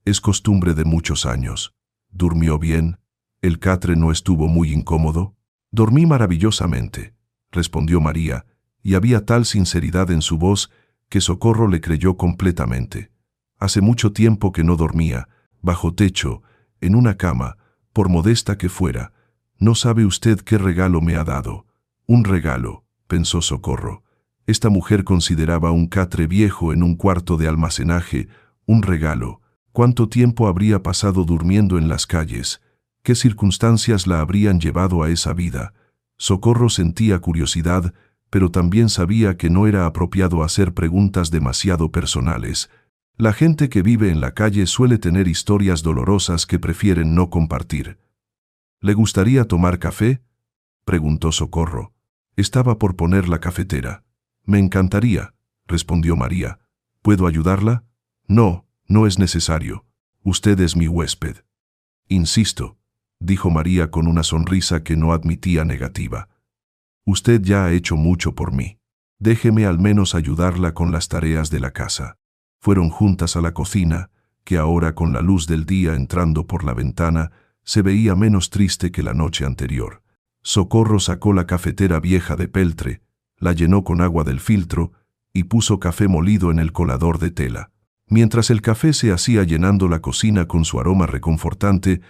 Es costumbre de muchos años». «¿Durmió bien? ¿El catre no estuvo muy incómodo?» «Dormí maravillosamente», respondió María, y había tal sinceridad en su voz que Socorro le creyó completamente. «Hace mucho tiempo que no dormía, bajo techo, en una cama, por modesta que fuera. No sabe usted qué regalo me ha dado». «Un regalo», pensó Socorro. Esta mujer consideraba un catre viejo en un cuarto de almacenaje un regalo. ¿Cuánto tiempo habría pasado durmiendo en las calles? ¿Qué circunstancias la habrían llevado a esa vida? Socorro sentía curiosidad, pero también sabía que no era apropiado hacer preguntas demasiado personales. La gente que vive en la calle suele tener historias dolorosas que prefieren no compartir. «¿Le gustaría tomar café?», preguntó Socorro. Estaba por poner la cafetera. «Me encantaría», respondió María. «¿Puedo ayudarla?» «No, no es necesario. Usted es mi huésped». «Insisto», dijo María con una sonrisa que no admitía negativa. «Usted ya ha hecho mucho por mí. Déjeme al menos ayudarla con las tareas de la casa». Fueron juntas a la cocina, que ahora con la luz del día entrando por la ventana, se veía menos triste que la noche anterior. Socorro sacó la cafetera vieja de peltre, la llenó con agua del filtro y puso café molido en el colador de tela. Mientras el café se hacía llenando la cocina con su aroma reconfortante,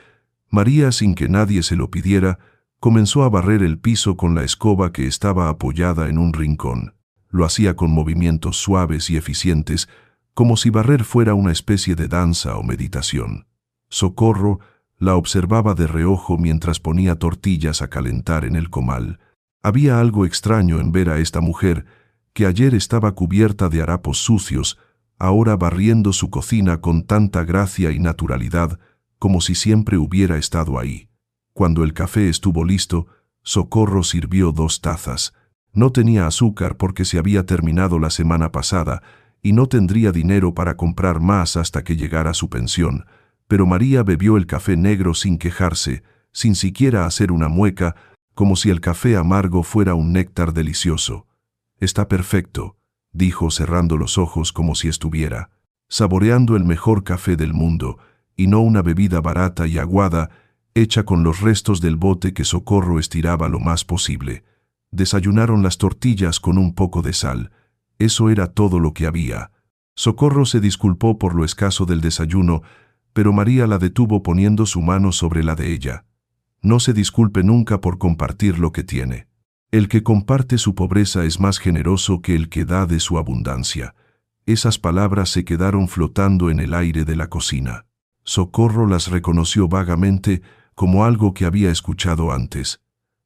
María, sin que nadie se lo pidiera, comenzó a barrer el piso con la escoba que estaba apoyada en un rincón. Lo hacía con movimientos suaves y eficientes, como si barrer fuera una especie de danza o meditación. Socorro la observaba de reojo mientras ponía tortillas a calentar en el comal. Había algo extraño en ver a esta mujer, que ayer estaba cubierta de harapos sucios, ahora barriendo su cocina con tanta gracia y naturalidad, como si siempre hubiera estado ahí. Cuando el café estuvo listo, Socorro sirvió 2 tazas. No tenía azúcar porque se había terminado la semana pasada, y no tendría dinero para comprar más hasta que llegara su pensión, pero María bebió el café negro sin quejarse, sin siquiera hacer una mueca, como si el café amargo fuera un néctar delicioso. «Está perfecto», dijo cerrando los ojos como si estuviera saboreando el mejor café del mundo, y no una bebida barata y aguada, hecha con los restos del bote que Socorro estiraba lo más posible. Desayunaron las tortillas con un poco de sal. Eso era todo lo que había. Socorro se disculpó por lo escaso del desayuno, pero María la detuvo poniendo su mano sobre la de ella. «No se disculpe nunca por compartir lo que tiene. El que comparte su pobreza es más generoso que el que da de su abundancia». Esas palabras se quedaron flotando en el aire de la cocina. Socorro las reconoció vagamente como algo que había escuchado antes.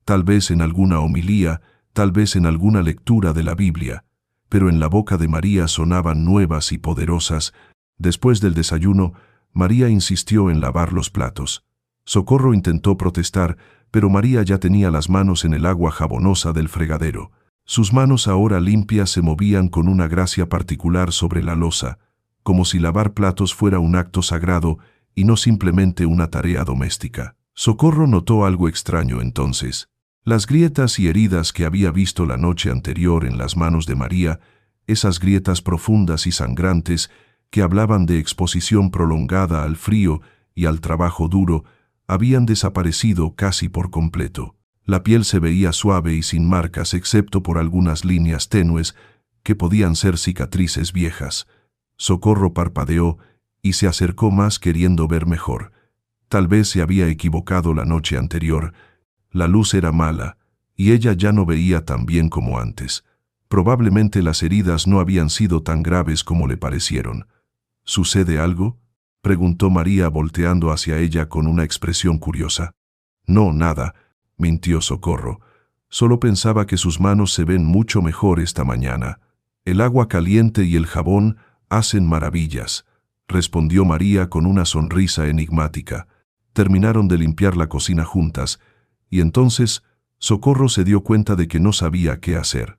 Tal vez en alguna homilía, tal vez en alguna lectura de la Biblia, pero en la boca de María sonaban nuevas y poderosas. Después del desayuno, María insistió en lavar los platos. Socorro intentó protestar, pero María ya tenía las manos en el agua jabonosa del fregadero. Sus manos ahora limpias se movían con una gracia particular sobre la loza, como si lavar platos fuera un acto sagrado y no simplemente una tarea doméstica. Socorro notó algo extraño entonces. Las grietas y heridas que había visto la noche anterior en las manos de María, esas grietas profundas y sangrantes que hablaban de exposición prolongada al frío y al trabajo duro, habían desaparecido casi por completo. La piel se veía suave y sin marcas excepto por algunas líneas tenues que podían ser cicatrices viejas. Socorro parpadeó y se acercó más queriendo ver mejor. Tal vez se había equivocado la noche anterior. La luz era mala y ella ya no veía tan bien como antes. Probablemente las heridas no habían sido tan graves como le parecieron. ¿Sucede algo?, preguntó María volteando hacia ella con una expresión curiosa. No, nada, mintió Socorro. Solo pensaba que sus manos se ven mucho mejor esta mañana. El agua caliente y el jabón hacen maravillas, respondió María con una sonrisa enigmática. Terminaron de limpiar la cocina juntas, y entonces Socorro se dio cuenta de que no sabía qué hacer.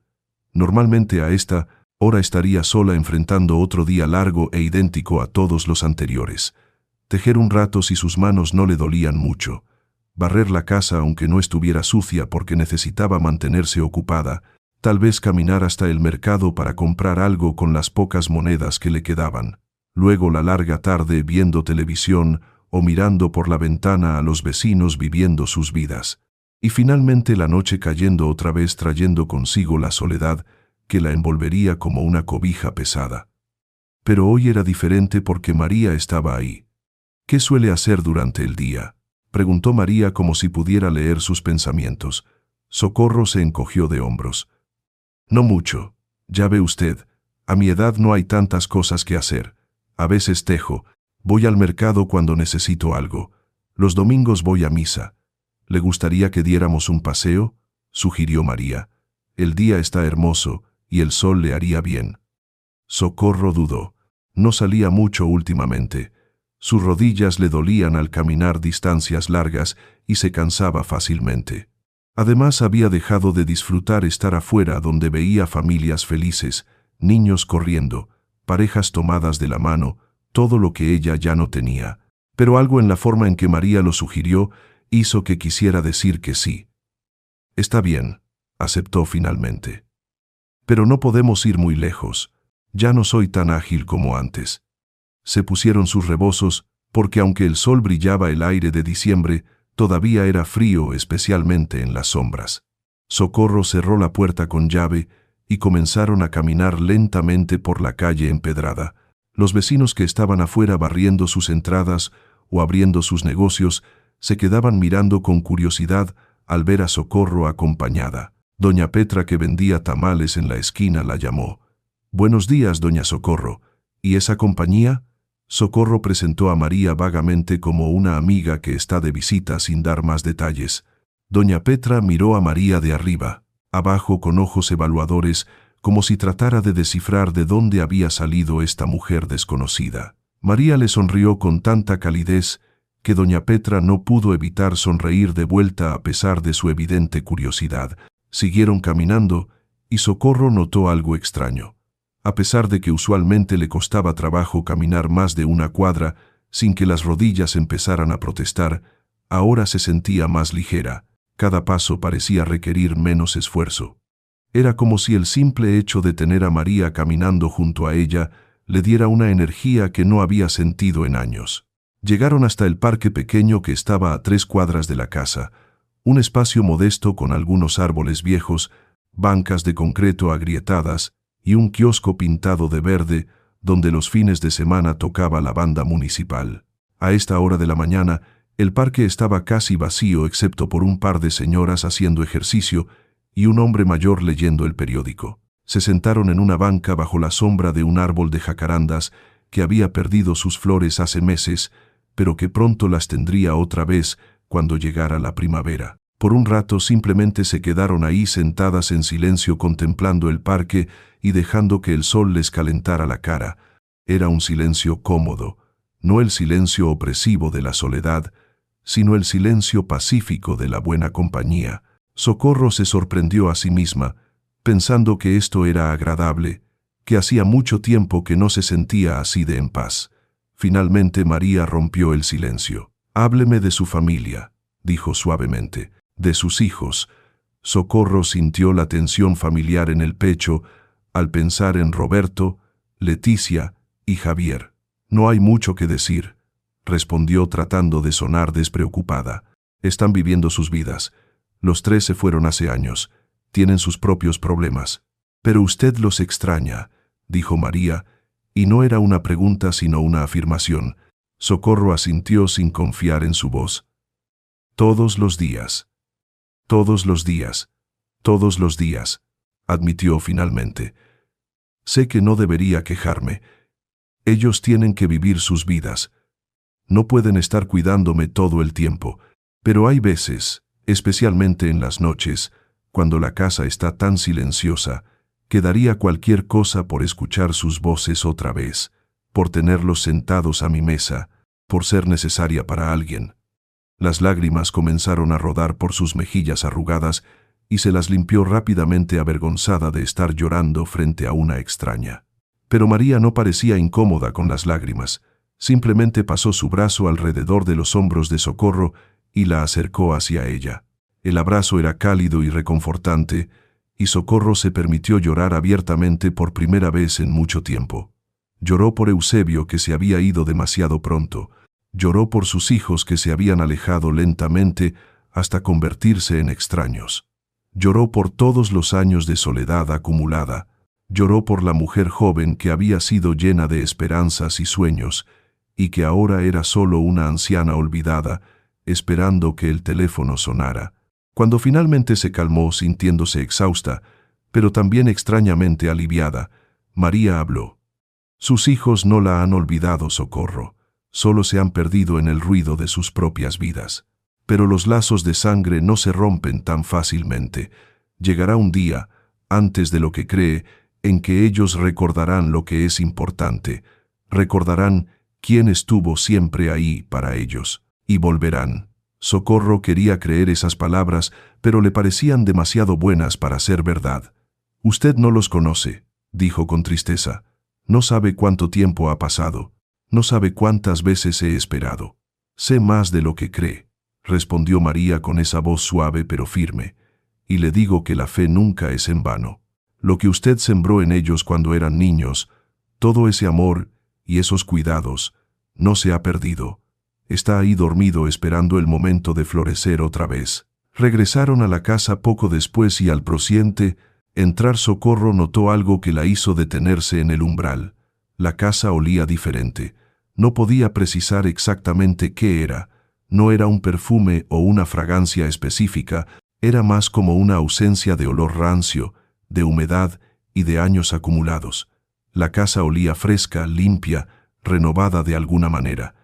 Normalmente a esta hora estaría sola enfrentando otro día largo e idéntico a todos los anteriores. Tejer un rato si sus manos no le dolían mucho. Barrer la casa aunque no estuviera sucia porque necesitaba mantenerse ocupada. Tal vez caminar hasta el mercado para comprar algo con las pocas monedas que le quedaban. Luego la larga tarde viendo televisión o mirando por la ventana a los vecinos viviendo sus vidas. Y finalmente la noche cayendo otra vez trayendo consigo la soledad que la envolvería como una cobija pesada. Pero hoy era diferente porque María estaba ahí. ¿Qué suele hacer durante el día?, preguntó María como si pudiera leer sus pensamientos. Socorro se encogió de hombros. No mucho. Ya ve usted, a mi edad no hay tantas cosas que hacer. A veces tejo, voy al mercado cuando necesito algo. Los domingos voy a misa. ¿Le gustaría que diéramos un paseo?, sugirió María. El día está hermoso y el sol le haría bien. Socorro dudó. No salía mucho últimamente. Sus rodillas le dolían al caminar distancias largas y se cansaba fácilmente. Además había dejado de disfrutar estar afuera donde veía familias felices, niños corriendo, parejas tomadas de la mano, todo lo que ella ya no tenía. Pero algo en la forma en que María lo sugirió hizo que quisiera decir que sí. Está bien, aceptó finalmente. Pero no podemos ir muy lejos. Ya no soy tan ágil como antes. Se pusieron sus rebozos, porque aunque el sol brillaba el aire de diciembre, todavía era frío, especialmente en las sombras. Socorro cerró la puerta con llave y comenzaron a caminar lentamente por la calle empedrada. Los vecinos que estaban afuera barriendo sus entradas o abriendo sus negocios se quedaban mirando con curiosidad al ver a Socorro acompañada. Doña Petra, que vendía tamales en la esquina, la llamó. «Buenos días, doña Socorro. ¿Y esa compañía?». Socorro presentó a María vagamente como una amiga que está de visita sin dar más detalles. Doña Petra miró a María de arriba, abajo con ojos evaluadores, como si tratara de descifrar de dónde había salido esta mujer desconocida. María le sonrió con tanta calidez que doña Petra no pudo evitar sonreír de vuelta a pesar de su evidente curiosidad. Siguieron caminando y Socorro notó algo extraño. A pesar de que usualmente le costaba trabajo caminar más de una cuadra sin que las rodillas empezaran a protestar, ahora se sentía más ligera. Cada paso parecía requerir menos esfuerzo. Era como si el simple hecho de tener a María caminando junto a ella le diera una energía que no había sentido en años. Llegaron hasta el parque pequeño que estaba a 3 cuadras de la casa, un espacio modesto con algunos árboles viejos, bancas de concreto agrietadas y un kiosco pintado de verde donde los fines de semana tocaba la banda municipal. A esta hora de la mañana, el parque estaba casi vacío excepto por un par de señoras haciendo ejercicio y un hombre mayor leyendo el periódico. Se sentaron en una banca bajo la sombra de un árbol de jacarandas que había perdido sus flores hace meses, pero que pronto las tendría otra vez cuando llegara la primavera. Por un rato simplemente se quedaron ahí sentadas en silencio contemplando el parque y dejando que el sol les calentara la cara. Era un silencio cómodo, no el silencio opresivo de la soledad, sino el silencio pacífico de la buena compañía. Socorro se sorprendió a sí misma, pensando que esto era agradable, que hacía mucho tiempo que no se sentía así de en paz. Finalmente María rompió el silencio. «Hábleme de su familia», dijo suavemente, «de sus hijos». Socorro sintió la tensión familiar en el pecho al pensar en Roberto, Leticia y Javier. «No hay mucho que decir», respondió tratando de sonar despreocupada. Están viviendo sus vidas. Los 3 se fueron hace años. Tienen sus propios problemas. Pero usted los extraña, dijo María, y no era una pregunta sino una afirmación. Socorro asintió sin confiar en su voz. Todos los días. Todos los días. Todos los días, admitió finalmente. Sé que no debería quejarme. Ellos tienen que vivir sus vidas. No pueden estar cuidándome todo el tiempo, pero hay veces, especialmente en las noches, cuando la casa está tan silenciosa, que daría cualquier cosa por escuchar sus voces otra vez, por tenerlos sentados a mi mesa, por ser necesaria para alguien. Las lágrimas comenzaron a rodar por sus mejillas arrugadas y se las limpió rápidamente avergonzada de estar llorando frente a una extraña. Pero María no parecía incómoda con las lágrimas, simplemente pasó su brazo alrededor de los hombros de Socorro y la acercó hacia ella. El abrazo era cálido y reconfortante, y Socorro se permitió llorar abiertamente por primera vez en mucho tiempo. Lloró por Eusebio, que se había ido demasiado pronto. Lloró por sus hijos, que se habían alejado lentamente hasta convertirse en extraños. Lloró por todos los años de soledad acumulada. Lloró por la mujer joven que había sido llena de esperanzas y sueños, y que ahora era solo una anciana olvidada, esperando que el teléfono sonara. Cuando finalmente se calmó, sintiéndose exhausta, pero también extrañamente aliviada, María habló. Sus hijos no la han olvidado, Socorro, solo se han perdido en el ruido de sus propias vidas. Pero los lazos de sangre no se rompen tan fácilmente. Llegará un día, antes de lo que cree, en que ellos recordarán lo que es importante, recordarán quién estuvo siempre ahí para ellos, y volverán. Socorro quería creer esas palabras, pero le parecían demasiado buenas para ser verdad. Usted no los conoce, dijo con tristeza. No sabe cuánto tiempo ha pasado. No sabe cuántas veces he esperado. Sé más de lo que cree, respondió María con esa voz suave pero firme. Y le digo que la fe nunca es en vano. Lo que usted sembró en ellos cuando eran niños, todo ese amor y esos cuidados, no se ha perdido. Está ahí dormido esperando el momento de florecer otra vez. Regresaron a la casa poco después y al prosiente entrar Socorro notó algo que la hizo detenerse en el umbral. La casa olía diferente. No podía precisar exactamente qué era. No era un perfume o una fragancia específica, era más como una ausencia de olor rancio, de humedad y de años acumulados. La casa olía fresca, limpia, renovada de alguna manera.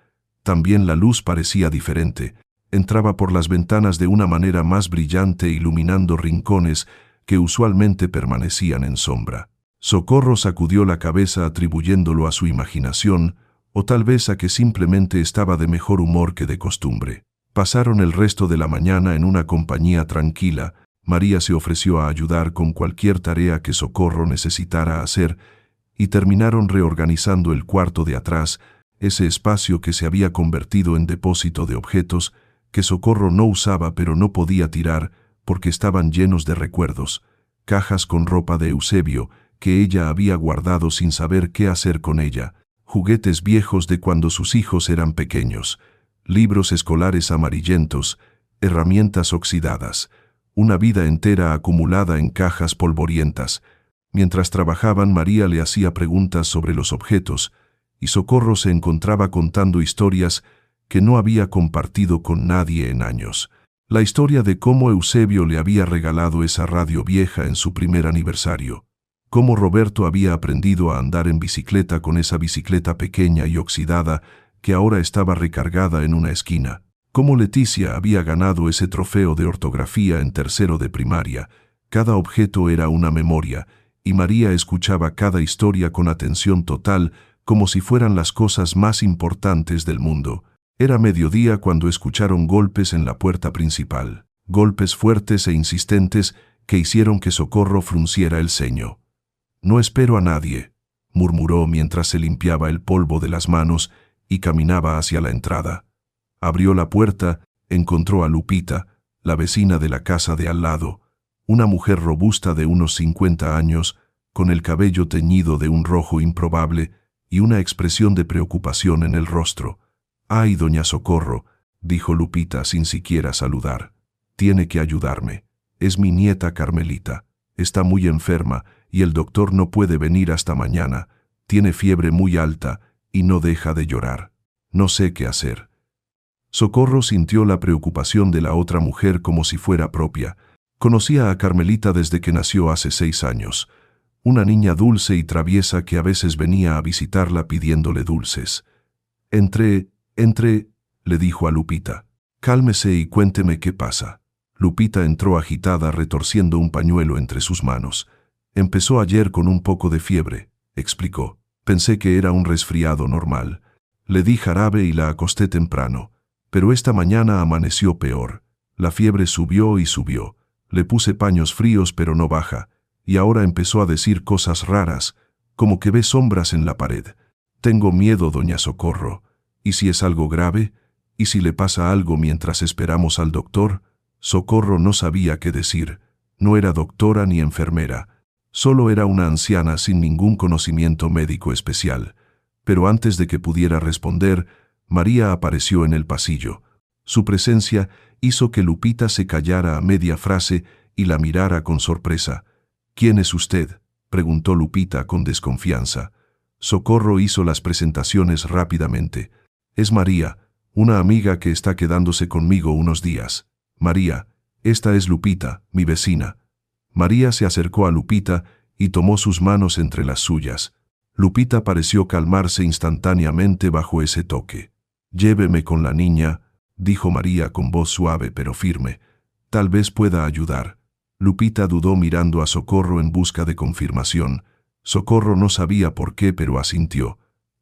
También la luz parecía diferente. Entraba por las ventanas de una manera más brillante, iluminando rincones que usualmente permanecían en sombra. Socorro sacudió la cabeza atribuyéndolo a su imaginación, o tal vez a que simplemente estaba de mejor humor que de costumbre. Pasaron el resto de la mañana en una compañía tranquila. María se ofreció a ayudar con cualquier tarea que Socorro necesitara hacer, y terminaron reorganizando el cuarto de atrás, ese espacio que se había convertido en depósito de objetos que Socorro no usaba pero no podía tirar porque estaban llenos de recuerdos, cajas con ropa de Eusebio que ella había guardado sin saber qué hacer con ella, juguetes viejos de cuando sus hijos eran pequeños, libros escolares amarillentos, herramientas oxidadas, una vida entera acumulada en cajas polvorientas. Mientras trabajaban, María le hacía preguntas sobre los objetos, y Socorro se encontraba contando historias que no había compartido con nadie en años. La historia de cómo Eusebio le había regalado esa radio vieja en su primer aniversario, cómo Roberto había aprendido a andar en bicicleta con esa bicicleta pequeña y oxidada que ahora estaba recargada en una esquina, cómo Leticia había ganado ese trofeo de ortografía en tercero de primaria. Cada objeto era una memoria, y María escuchaba cada historia con atención total, como si fueran las cosas más importantes del mundo. Era mediodía cuando escucharon golpes en la puerta principal, golpes fuertes e insistentes que hicieron que Socorro frunciera el ceño. «No espero a nadie», murmuró mientras se limpiaba el polvo de las manos y caminaba hacia la entrada. Abrió la puerta, encontró a Lupita, la vecina de la casa de al lado, una mujer robusta de unos 50 años, con el cabello teñido de un rojo improbable, y una expresión de preocupación en el rostro. «Ay, doña Socorro», dijo Lupita sin siquiera saludar. «Tiene que ayudarme. Es mi nieta Carmelita. Está muy enferma y el doctor no puede venir hasta mañana. Tiene fiebre muy alta y no deja de llorar. No sé qué hacer». Socorro sintió la preocupación de la otra mujer como si fuera propia. Conocía a Carmelita desde que nació hace 6 años. Una niña dulce y traviesa que a veces venía a visitarla pidiéndole dulces. Entre, le dijo a Lupita. «Cálmese y cuénteme qué pasa». Lupita entró agitada, retorciendo un pañuelo entre sus manos. «Empezó ayer con un poco de fiebre», explicó. «Pensé que era un resfriado normal. Le di jarabe y la acosté temprano. Pero esta mañana amaneció peor. La fiebre subió y subió. Le puse paños fríos pero no baja. Y ahora empezó a decir cosas raras, como que ve sombras en la pared. Tengo miedo, doña Socorro. ¿Y si es algo grave? ¿Y si le pasa algo mientras esperamos al doctor?» Socorro no sabía qué decir. No era doctora ni enfermera. Solo era una anciana sin ningún conocimiento médico especial. Pero antes de que pudiera responder, María apareció en el pasillo. Su presencia hizo que Lupita se callara a media frase y la mirara con sorpresa. «¿Quién es usted?», preguntó Lupita con desconfianza. Socorro hizo las presentaciones rápidamente. «Es María, una amiga que está quedándose conmigo unos días. María, esta es Lupita, mi vecina». María se acercó a Lupita y tomó sus manos entre las suyas. Lupita pareció calmarse instantáneamente bajo ese toque. «Lléveme con la niña», dijo María con voz suave pero firme. «Tal vez pueda ayudar». Lupita dudó mirando a Socorro en busca de confirmación. Socorro no sabía por qué, pero asintió.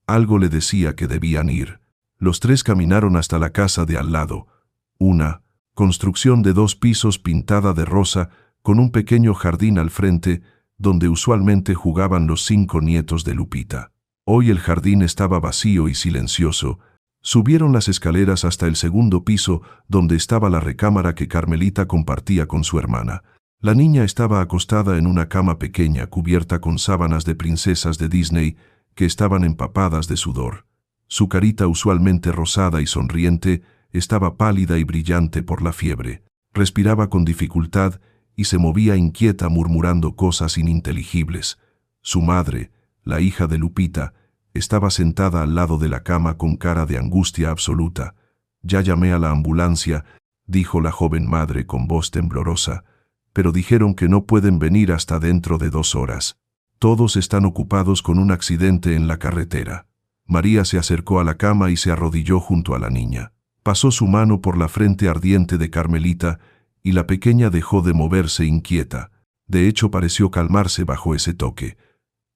Algo le decía que debían ir. Los tres caminaron hasta la casa de al lado. Una construcción de 2 pisos pintada de rosa, con un pequeño jardín al frente, donde usualmente jugaban los 5 nietos de Lupita. Hoy el jardín estaba vacío y silencioso. Subieron las escaleras hasta el 2.º piso, donde estaba la recámara que Carmelita compartía con su hermana. La niña estaba acostada en una cama pequeña cubierta con sábanas de princesas de Disney que estaban empapadas de sudor. Su carita, usualmente rosada y sonriente, estaba pálida y brillante por la fiebre. Respiraba con dificultad y se movía inquieta murmurando cosas ininteligibles. Su madre, la hija de Lupita, estaba sentada al lado de la cama con cara de angustia absoluta. «Ya llamé a la ambulancia», dijo la joven madre con voz temblorosa, «pero dijeron que no pueden venir hasta dentro de 2 horas. Todos están ocupados con un accidente en la carretera». María se acercó a la cama y se arrodilló junto a la niña. Pasó su mano por la frente ardiente de Carmelita y la pequeña dejó de moverse inquieta. De hecho, pareció calmarse bajo ese toque.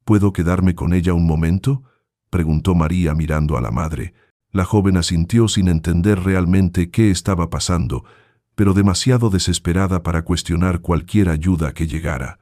«¿Puedo quedarme con ella un momento?», preguntó María mirando a la madre. La joven asintió sin entender realmente qué estaba pasando, pero demasiado desesperada para cuestionar cualquier ayuda que llegara.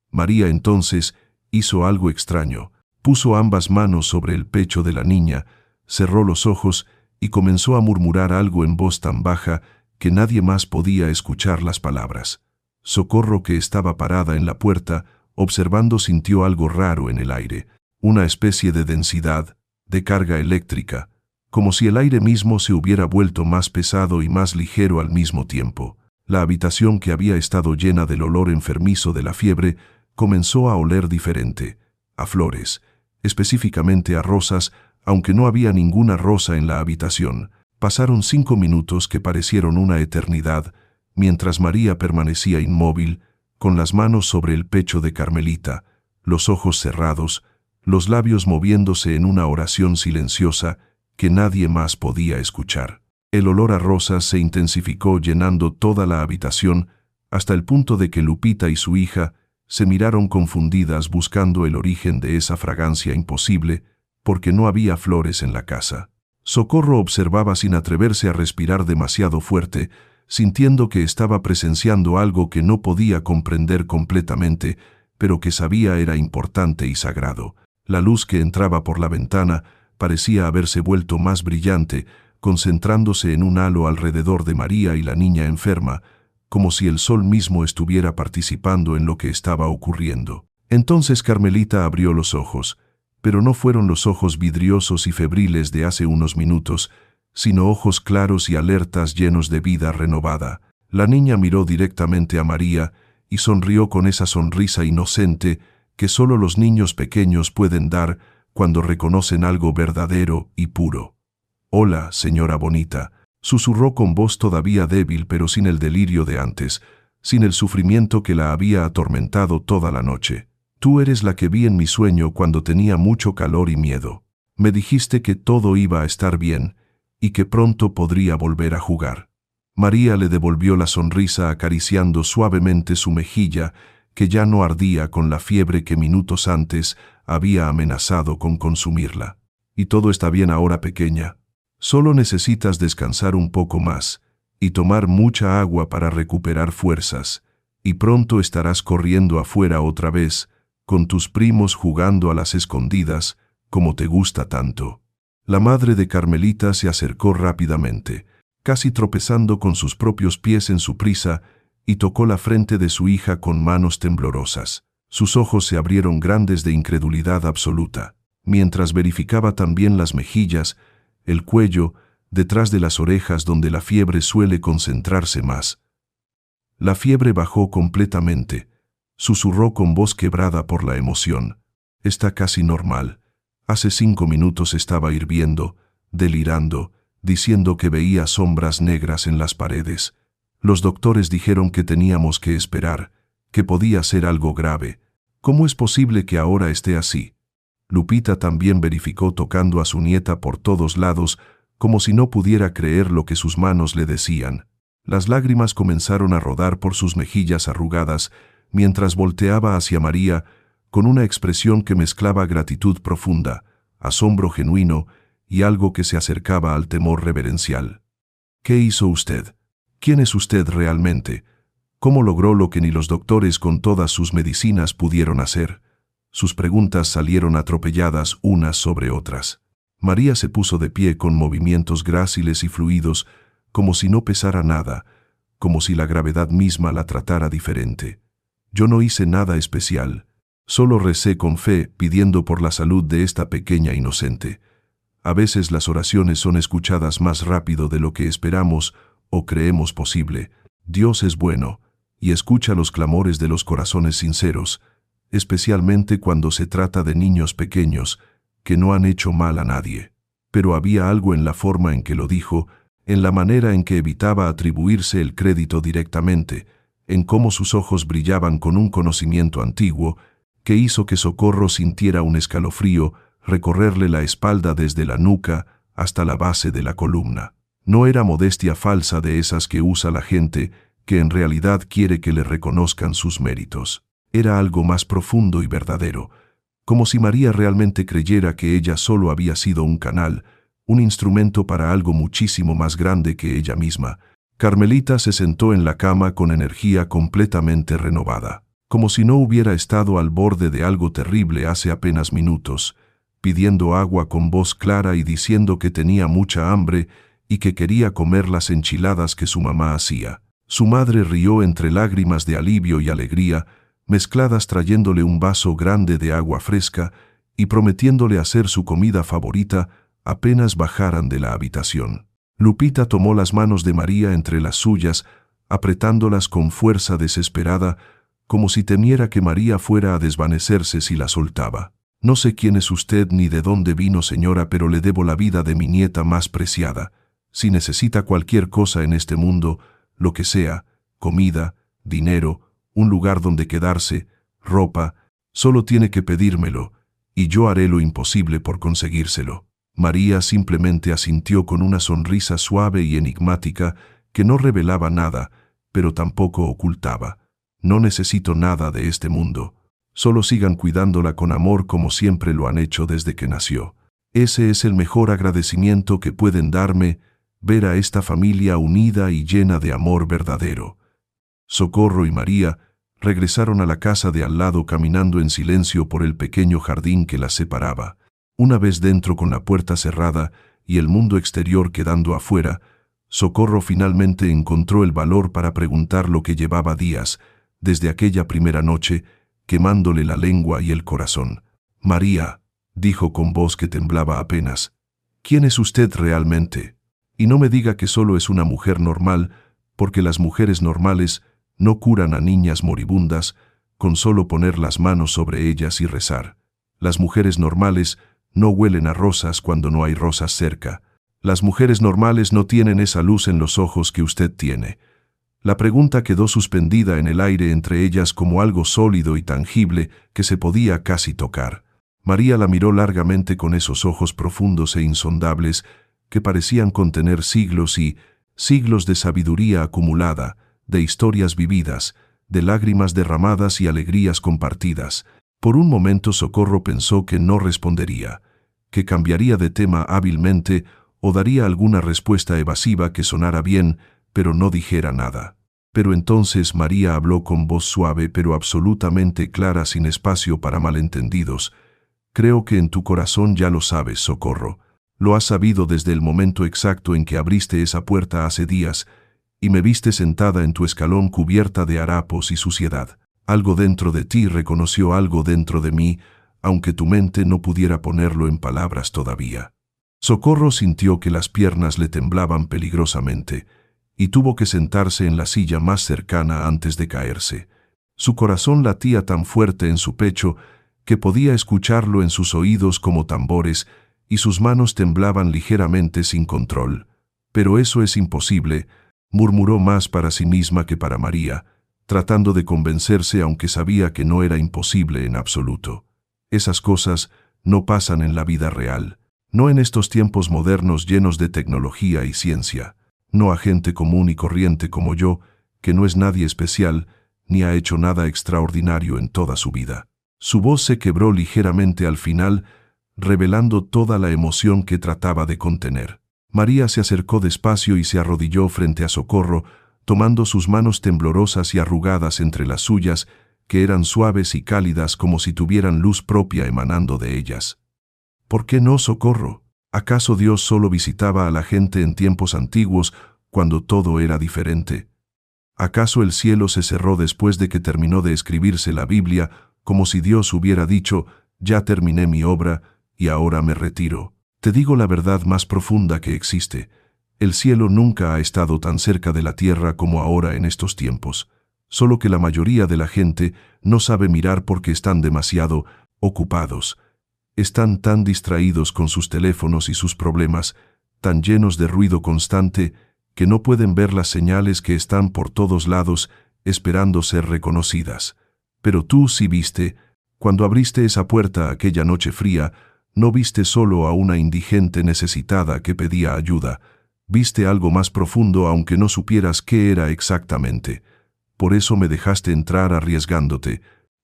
María entonces hizo algo extraño. Puso ambas manos sobre el pecho de la niña, cerró los ojos y comenzó a murmurar algo en voz tan baja que nadie más podía escuchar las palabras. Socorro, que estaba parada en la puerta, observando, sintió algo raro en el aire, una especie de densidad, de carga eléctrica, como si el aire mismo se hubiera vuelto más pesado y más ligero al mismo tiempo. La habitación, que había estado llena del olor enfermizo de la fiebre, comenzó a oler diferente, a flores, específicamente a rosas, aunque no había ninguna rosa en la habitación. Pasaron 5 minutos que parecieron una eternidad, mientras María permanecía inmóvil, con las manos sobre el pecho de Carmelita, los ojos cerrados, los labios moviéndose en una oración silenciosa que nadie más podía escuchar. El olor a rosas se intensificó llenando toda la habitación hasta el punto de que Lupita y su hija se miraron confundidas buscando el origen de esa fragancia imposible, porque no había flores en la casa. Socorro observaba sin atreverse a respirar demasiado fuerte, sintiendo que estaba presenciando algo que no podía comprender completamente, pero que sabía era importante y sagrado. La luz que entraba por la ventana parecía haberse vuelto más brillante, concentrándose en un halo alrededor de María y la niña enferma, como si el sol mismo estuviera participando en lo que estaba ocurriendo. Entonces Carmelita abrió los ojos, pero no fueron los ojos vidriosos y febriles de hace unos minutos, sino ojos claros y alertas llenos de vida renovada. La niña miró directamente a María y sonrió con esa sonrisa inocente que solo los niños pequeños pueden dar cuando reconocen algo verdadero y puro. «Hola, señora bonita», susurró con voz todavía débil pero sin el delirio de antes, sin el sufrimiento que la había atormentado toda la noche. «Tú eres la que vi en mi sueño cuando tenía mucho calor y miedo. Me dijiste que todo iba a estar bien y que pronto podría volver a jugar». María le devolvió la sonrisa acariciando suavemente su mejilla, que ya no ardía con la fiebre que minutos antes había amenazado con consumirla. «Y todo está bien ahora, pequeña. Solo necesitas descansar un poco más y tomar mucha agua para recuperar fuerzas, y pronto estarás corriendo afuera otra vez, con tus primos jugando a las escondidas, como te gusta tanto». La madre de Carmelita se acercó rápidamente, casi tropezando con sus propios pies en su prisa, y tocó la frente de su hija con manos temblorosas. Sus ojos se abrieron grandes de incredulidad absoluta, mientras verificaba también las mejillas, el cuello, detrás de las orejas donde la fiebre suele concentrarse más. La fiebre bajó completamente, susurró con voz quebrada por la emoción. «Está casi normal. Hace 5 minutos estaba hirviendo, delirando, diciendo que veía sombras negras en las paredes. Los doctores dijeron que teníamos que esperar, que podía ser algo grave. ¿Cómo es posible que ahora esté así?». Lupita también verificó tocando a su nieta por todos lados, como si no pudiera creer lo que sus manos le decían. Las lágrimas comenzaron a rodar por sus mejillas arrugadas, mientras volteaba hacia María, con una expresión que mezclaba gratitud profunda, asombro genuino y algo que se acercaba al temor reverencial. «¿Qué hizo usted? ¿Quién es usted realmente? ¿Cómo logró lo que ni los doctores con todas sus medicinas pudieron hacer?». Sus preguntas salieron atropelladas unas sobre otras. María se puso de pie con movimientos gráciles y fluidos, como si no pesara nada, como si la gravedad misma la tratara diferente. «Yo no hice nada especial. Solo recé con fe, pidiendo por la salud de esta pequeña inocente. A veces las oraciones son escuchadas más rápido de lo que esperamos o creemos posible. Dios es bueno y escucha los clamores de los corazones sinceros, especialmente cuando se trata de niños pequeños que no han hecho mal a nadie». Pero había algo en la forma en que lo dijo, en la manera en que evitaba atribuirse el crédito directamente, en cómo sus ojos brillaban con un conocimiento antiguo, que hizo que Socorro sintiera un escalofrío recorrerle la espalda desde la nuca hasta la base de la columna. No era modestia falsa de esas que usa la gente, que en realidad quiere que le reconozcan sus méritos. Era algo más profundo y verdadero, como si María realmente creyera que ella solo había sido un canal, un instrumento para algo muchísimo más grande que ella misma. Carmelita se sentó en la cama con energía completamente renovada, como si no hubiera estado al borde de algo terrible hace apenas minutos, pidiendo agua con voz clara y diciendo que tenía mucha hambre y que quería comer las enchiladas que su mamá hacía. Su madre rió entre lágrimas de alivio y alegría, mezcladas, trayéndole un vaso grande de agua fresca y prometiéndole hacer su comida favorita apenas bajaran de la habitación. Lupita tomó las manos de María entre las suyas, apretándolas con fuerza desesperada, como si temiera que María fuera a desvanecerse si la soltaba. «No sé quién es usted ni de dónde vino, señora, pero le debo la vida de mi nieta más preciada. Si necesita cualquier cosa en este mundo, lo que sea, comida, dinero, un lugar donde quedarse, ropa, solo tiene que pedírmelo, y yo haré lo imposible por conseguírselo». María simplemente asintió con una sonrisa suave y enigmática que no revelaba nada, pero tampoco ocultaba. «No necesito nada de este mundo. Solo sigan cuidándola con amor como siempre lo han hecho desde que nació. Ese es el mejor agradecimiento que pueden darme, ver a esta familia unida y llena de amor verdadero». Socorro y María regresaron a la casa de al lado caminando en silencio por el pequeño jardín que las separaba. Una vez dentro con la puerta cerrada y el mundo exterior quedando afuera, Socorro finalmente encontró el valor para preguntar lo que llevaba días, desde aquella primera noche, quemándole la lengua y el corazón. «María», dijo con voz que temblaba apenas, «¿quién es usted realmente?». Y no me diga que solo es una mujer normal, porque las mujeres normales no curan a niñas moribundas con solo poner las manos sobre ellas y rezar. Las mujeres normales no huelen a rosas cuando no hay rosas cerca. Las mujeres normales no tienen esa luz en los ojos que usted tiene. La pregunta quedó suspendida en el aire entre ellas como algo sólido y tangible que se podía casi tocar. María la miró largamente con esos ojos profundos e insondables que parecían contener siglos y siglos de sabiduría acumulada, de historias vividas, de lágrimas derramadas y alegrías compartidas. Por un momento Socorro pensó que no respondería, que cambiaría de tema hábilmente o daría alguna respuesta evasiva que sonara bien, pero no dijera nada. Pero entonces María habló con voz suave pero absolutamente clara, sin espacio para malentendidos. Creo que en tu corazón ya lo sabes, Socorro. Lo has sabido desde el momento exacto en que abriste esa puerta hace días y me viste sentada en tu escalón cubierta de harapos y suciedad. Algo dentro de ti reconoció algo dentro de mí, aunque tu mente no pudiera ponerlo en palabras todavía. Socorro sintió que las piernas le temblaban peligrosamente y tuvo que sentarse en la silla más cercana antes de caerse. Su corazón latía tan fuerte en su pecho que podía escucharlo en sus oídos como tambores y sus manos temblaban ligeramente sin control. Pero eso es imposible, murmuró más para sí misma que para María, tratando de convencerse aunque sabía que no era imposible en absoluto. Esas cosas no pasan en la vida real, no en estos tiempos modernos llenos de tecnología y ciencia, no a gente común y corriente como yo, que no es nadie especial, ni ha hecho nada extraordinario en toda su vida. Su voz se quebró ligeramente al final, revelando toda la emoción que trataba de contener. María se acercó despacio y se arrodilló frente a Socorro, tomando sus manos temblorosas y arrugadas entre las suyas, que eran suaves y cálidas como si tuvieran luz propia emanando de ellas. ¿Por qué no, Socorro? ¿Acaso Dios solo visitaba a la gente en tiempos antiguos, cuando todo era diferente? ¿Acaso el cielo se cerró después de que terminó de escribirse la Biblia, como si Dios hubiera dicho, ya terminé mi obra, y ahora me retiro? Te digo la verdad más profunda que existe. El cielo nunca ha estado tan cerca de la tierra como ahora en estos tiempos, solo que la mayoría de la gente no sabe mirar porque están demasiado ocupados. Están tan distraídos con sus teléfonos y sus problemas, tan llenos de ruido constante, que no pueden ver las señales que están por todos lados esperando ser reconocidas. Pero tú sí viste, cuando abriste esa puerta aquella noche fría, no viste solo a una indigente necesitada que pedía ayuda, viste algo más profundo aunque no supieras qué era exactamente. Por eso me dejaste entrar arriesgándote,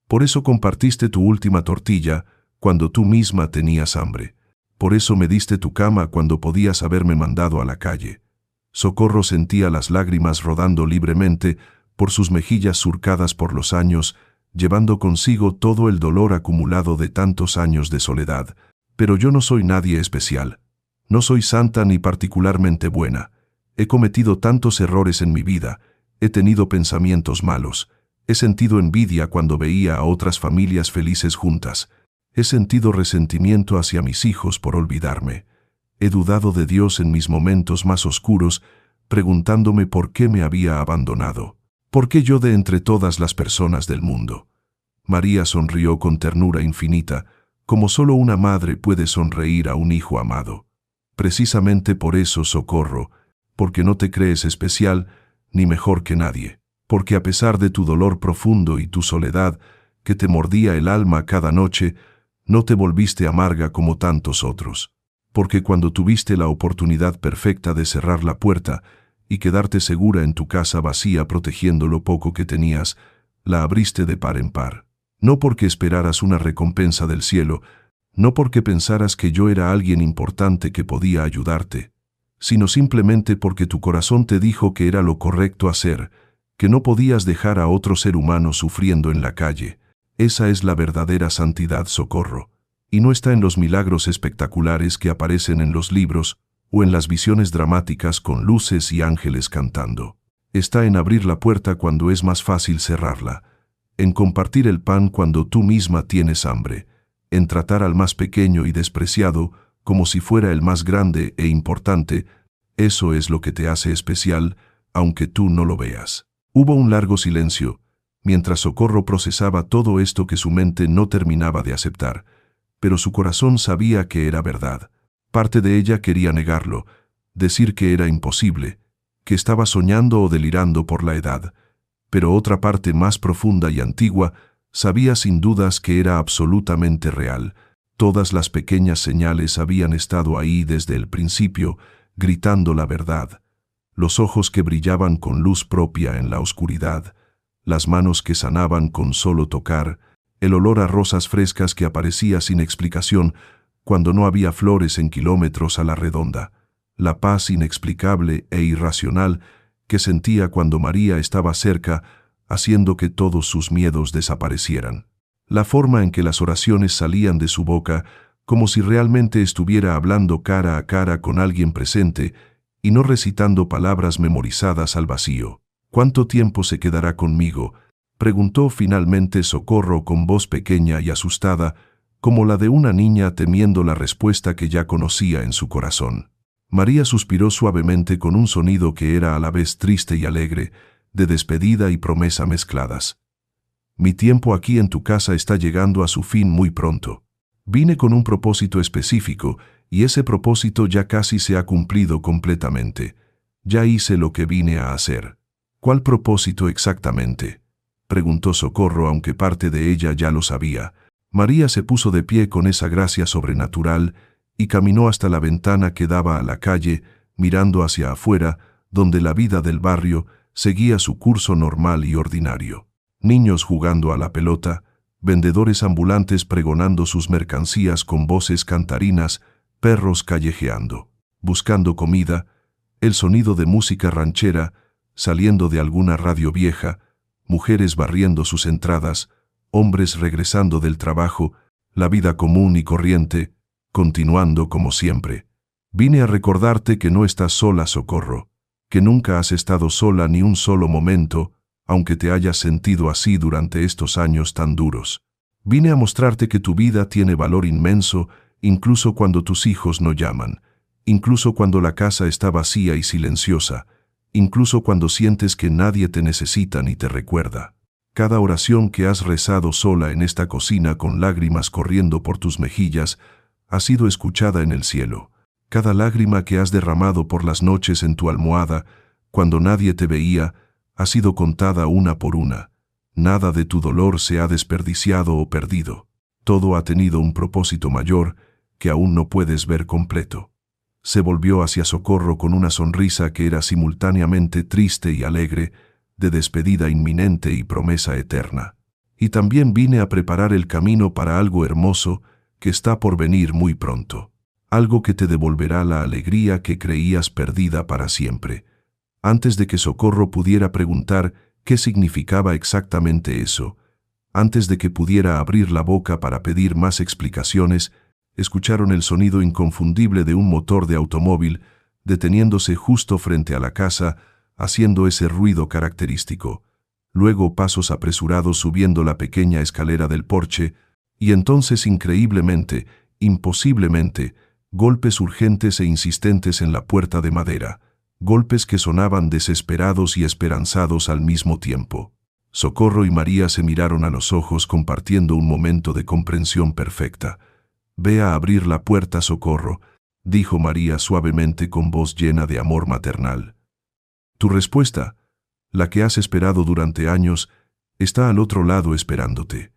por eso compartiste tu última tortilla cuando tú misma tenías hambre, por eso me diste tu cama cuando podías haberme mandado a la calle. Socorro sentía las lágrimas rodando libremente por sus mejillas surcadas por los años, llevando consigo todo el dolor acumulado de tantos años de soledad. Pero yo no soy nadie especial. No soy santa ni particularmente buena. He cometido tantos errores en mi vida, he tenido pensamientos malos, he sentido envidia cuando veía a otras familias felices juntas, he sentido resentimiento hacia mis hijos por olvidarme, he dudado de Dios en mis momentos más oscuros, preguntándome por qué me había abandonado. ¿Por qué yo de entre todas las personas del mundo? María sonrió con ternura infinita, como solo una madre puede sonreír a un hijo amado. Precisamente por eso, Socorro, porque no te crees especial ni mejor que nadie, porque a pesar de tu dolor profundo y tu soledad, que te mordía el alma cada noche, no te volviste amarga como tantos otros, porque cuando tuviste la oportunidad perfecta de cerrar la puerta y quedarte segura en tu casa vacía protegiendo lo poco que tenías, la abriste de par en par. No porque esperaras una recompensa del cielo, no porque pensaras que yo era alguien importante que podía ayudarte, sino simplemente porque tu corazón te dijo que era lo correcto hacer, que no podías dejar a otro ser humano sufriendo en la calle. Esa es la verdadera santidad, Socorro, y no está en los milagros espectaculares que aparecen en los libros o en las visiones dramáticas con luces y ángeles cantando. Está en abrir la puerta cuando es más fácil cerrarla, en compartir el pan cuando tú misma tienes hambre, en tratar al más pequeño y despreciado como si fuera el más grande e importante, Eso es lo que te hace especial, aunque tú no lo veas. Hubo un largo silencio, mientras Socorro procesaba todo esto que su mente no terminaba de aceptar, pero su corazón sabía que era verdad. Parte de ella quería negarlo, decir que era imposible, que estaba soñando o delirando por la edad, pero otra parte más profunda y antigua sabía sin dudas que era absolutamente real. Todas las pequeñas señales habían estado ahí desde el principio, gritando la verdad. Los ojos que brillaban con luz propia en la oscuridad, las manos que sanaban con solo tocar, el olor a rosas frescas que aparecía sin explicación cuando no había flores en kilómetros a la redonda, la paz inexplicable e irracional que sentía cuando María estaba cerca, haciendo que todos sus miedos desaparecieran. La forma en que las oraciones salían de su boca, como si realmente estuviera hablando cara a cara con alguien presente y no recitando palabras memorizadas al vacío. ¿Cuánto tiempo se quedará conmigo?, preguntó finalmente Socorro con voz pequeña y asustada, como la de una niña temiendo la respuesta que ya conocía en su corazón. María suspiró suavemente con un sonido que era a la vez triste y alegre, de despedida y promesa mezcladas. Mi tiempo aquí en tu casa está llegando a su fin muy pronto. Vine con un propósito específico, y ese propósito ya casi se ha cumplido completamente. Ya hice lo que vine a hacer. ¿Cuál propósito exactamente?, preguntó Socorro, aunque parte de ella ya lo sabía. María se puso de pie con esa gracia sobrenatural y caminó hasta la ventana que daba a la calle, mirando hacia afuera, donde la vida del barrio seguía su curso normal y ordinario. Niños jugando a la pelota, vendedores ambulantes pregonando sus mercancías con voces cantarinas, perros callejeando, buscando comida, el sonido de música ranchera saliendo de alguna radio vieja, mujeres barriendo sus entradas, hombres regresando del trabajo, la vida común y corriente, continuando como siempre. Vine a recordarte que no estás sola, Socorro, que nunca has estado sola ni un solo momento, aunque te hayas sentido así durante estos años tan duros. Vine a mostrarte que tu vida tiene valor inmenso, incluso cuando tus hijos no llaman, incluso cuando la casa está vacía y silenciosa, incluso cuando sientes que nadie te necesita ni te recuerda. Cada oración que has rezado sola en esta cocina con lágrimas corriendo por tus mejillas ha sido escuchada en el cielo. Cada lágrima que has derramado por las noches en tu almohada, cuando nadie te veía, ha sido contada una por una. Nada de tu dolor se ha desperdiciado o perdido. Todo ha tenido un propósito mayor que aún no puedes ver completo. Se volvió hacia Socorro con una sonrisa que era simultáneamente triste y alegre, de despedida inminente y promesa eterna. Y también vine a preparar el camino para algo hermoso que está por venir muy pronto. Algo que te devolverá la alegría que creías perdida para siempre. Antes de que Socorro pudiera preguntar qué significaba exactamente eso, antes de que pudiera abrir la boca para pedir más explicaciones, escucharon el sonido inconfundible de un motor de automóvil deteniéndose justo frente a la casa, haciendo ese ruido característico. Luego pasos apresurados subiendo la pequeña escalera del porche, y entonces increíblemente, imposiblemente, golpes urgentes e insistentes en la puerta de madera, golpes que sonaban desesperados y esperanzados al mismo tiempo. Socorro y María se miraron a los ojos compartiendo un momento de comprensión perfecta. «Ve a abrir la puerta, Socorro», dijo María suavemente con voz llena de amor maternal. «Tu respuesta, la que has esperado durante años, está al otro lado esperándote».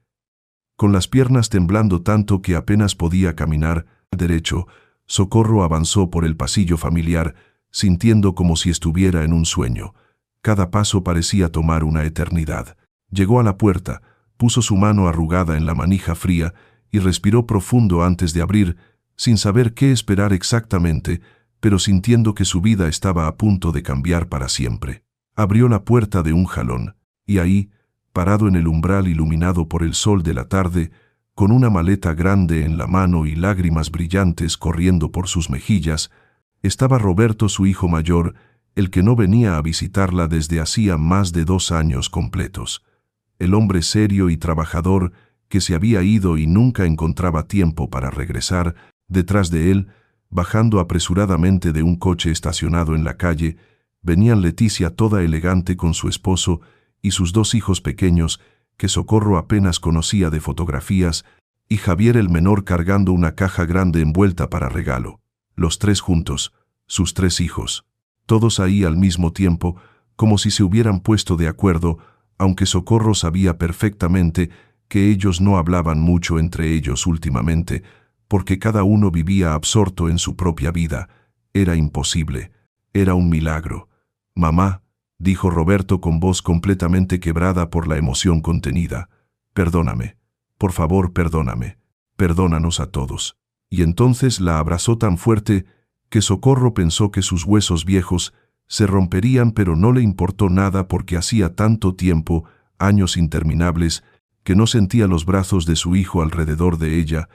Con las piernas temblando tanto que apenas podía caminar derecho, Socorro avanzó por el pasillo familiar, sintiendo como si estuviera en un sueño. Cada paso parecía tomar una eternidad. Llegó a la puerta, puso su mano arrugada en la manija fría y respiró profundo antes de abrir, sin saber qué esperar exactamente, pero sintiendo que su vida estaba a punto de cambiar para siempre. Abrió la puerta de un jalón, y ahí, parado en el umbral iluminado por el sol de la tarde, con una maleta grande en la mano y lágrimas brillantes corriendo por sus mejillas, estaba Roberto, su hijo mayor, el que no venía a visitarla desde hacía más de 2 años completos. El hombre serio y trabajador que se había ido y nunca encontraba tiempo para regresar, detrás de él, Bajando apresuradamente de un coche estacionado en la calle, venían Leticia toda elegante con su esposo y sus 2 hijos pequeños, que Socorro apenas conocía de fotografías, y Javier el menor cargando una caja grande envuelta para regalo. Los 3 juntos, sus 3 hijos, todos ahí al mismo tiempo, como si se hubieran puesto de acuerdo, aunque Socorro sabía perfectamente que ellos no hablaban mucho entre ellos últimamente, porque cada uno vivía absorto en su propia vida. Era imposible, era un milagro. «Mamá», dijo Roberto con voz completamente quebrada por la emoción contenida, «perdóname, por favor, perdóname, perdónanos a todos». Y entonces la abrazó tan fuerte que Socorro pensó que sus huesos viejos se romperían, pero no le importó nada porque hacía tanto tiempo, años interminables, que no sentía los brazos de su hijo alrededor de ella,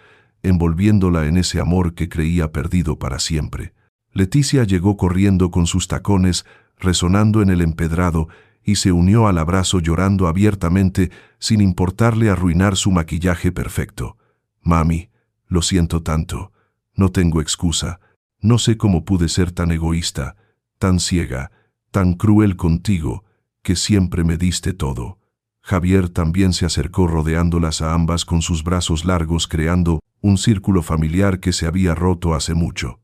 envolviéndola en ese amor que creía perdido para siempre. Leticia llegó corriendo con sus tacones resonando en el empedrado y se unió al abrazo llorando abiertamente sin importarle arruinar su maquillaje perfecto. «Mami, lo siento tanto, no tengo excusa, no sé cómo pude ser tan egoísta, tan ciega, tan cruel contigo, que siempre me diste todo». Javier también se acercó rodeándolas a ambas con sus brazos largos, creando un círculo familiar que se había roto hace mucho.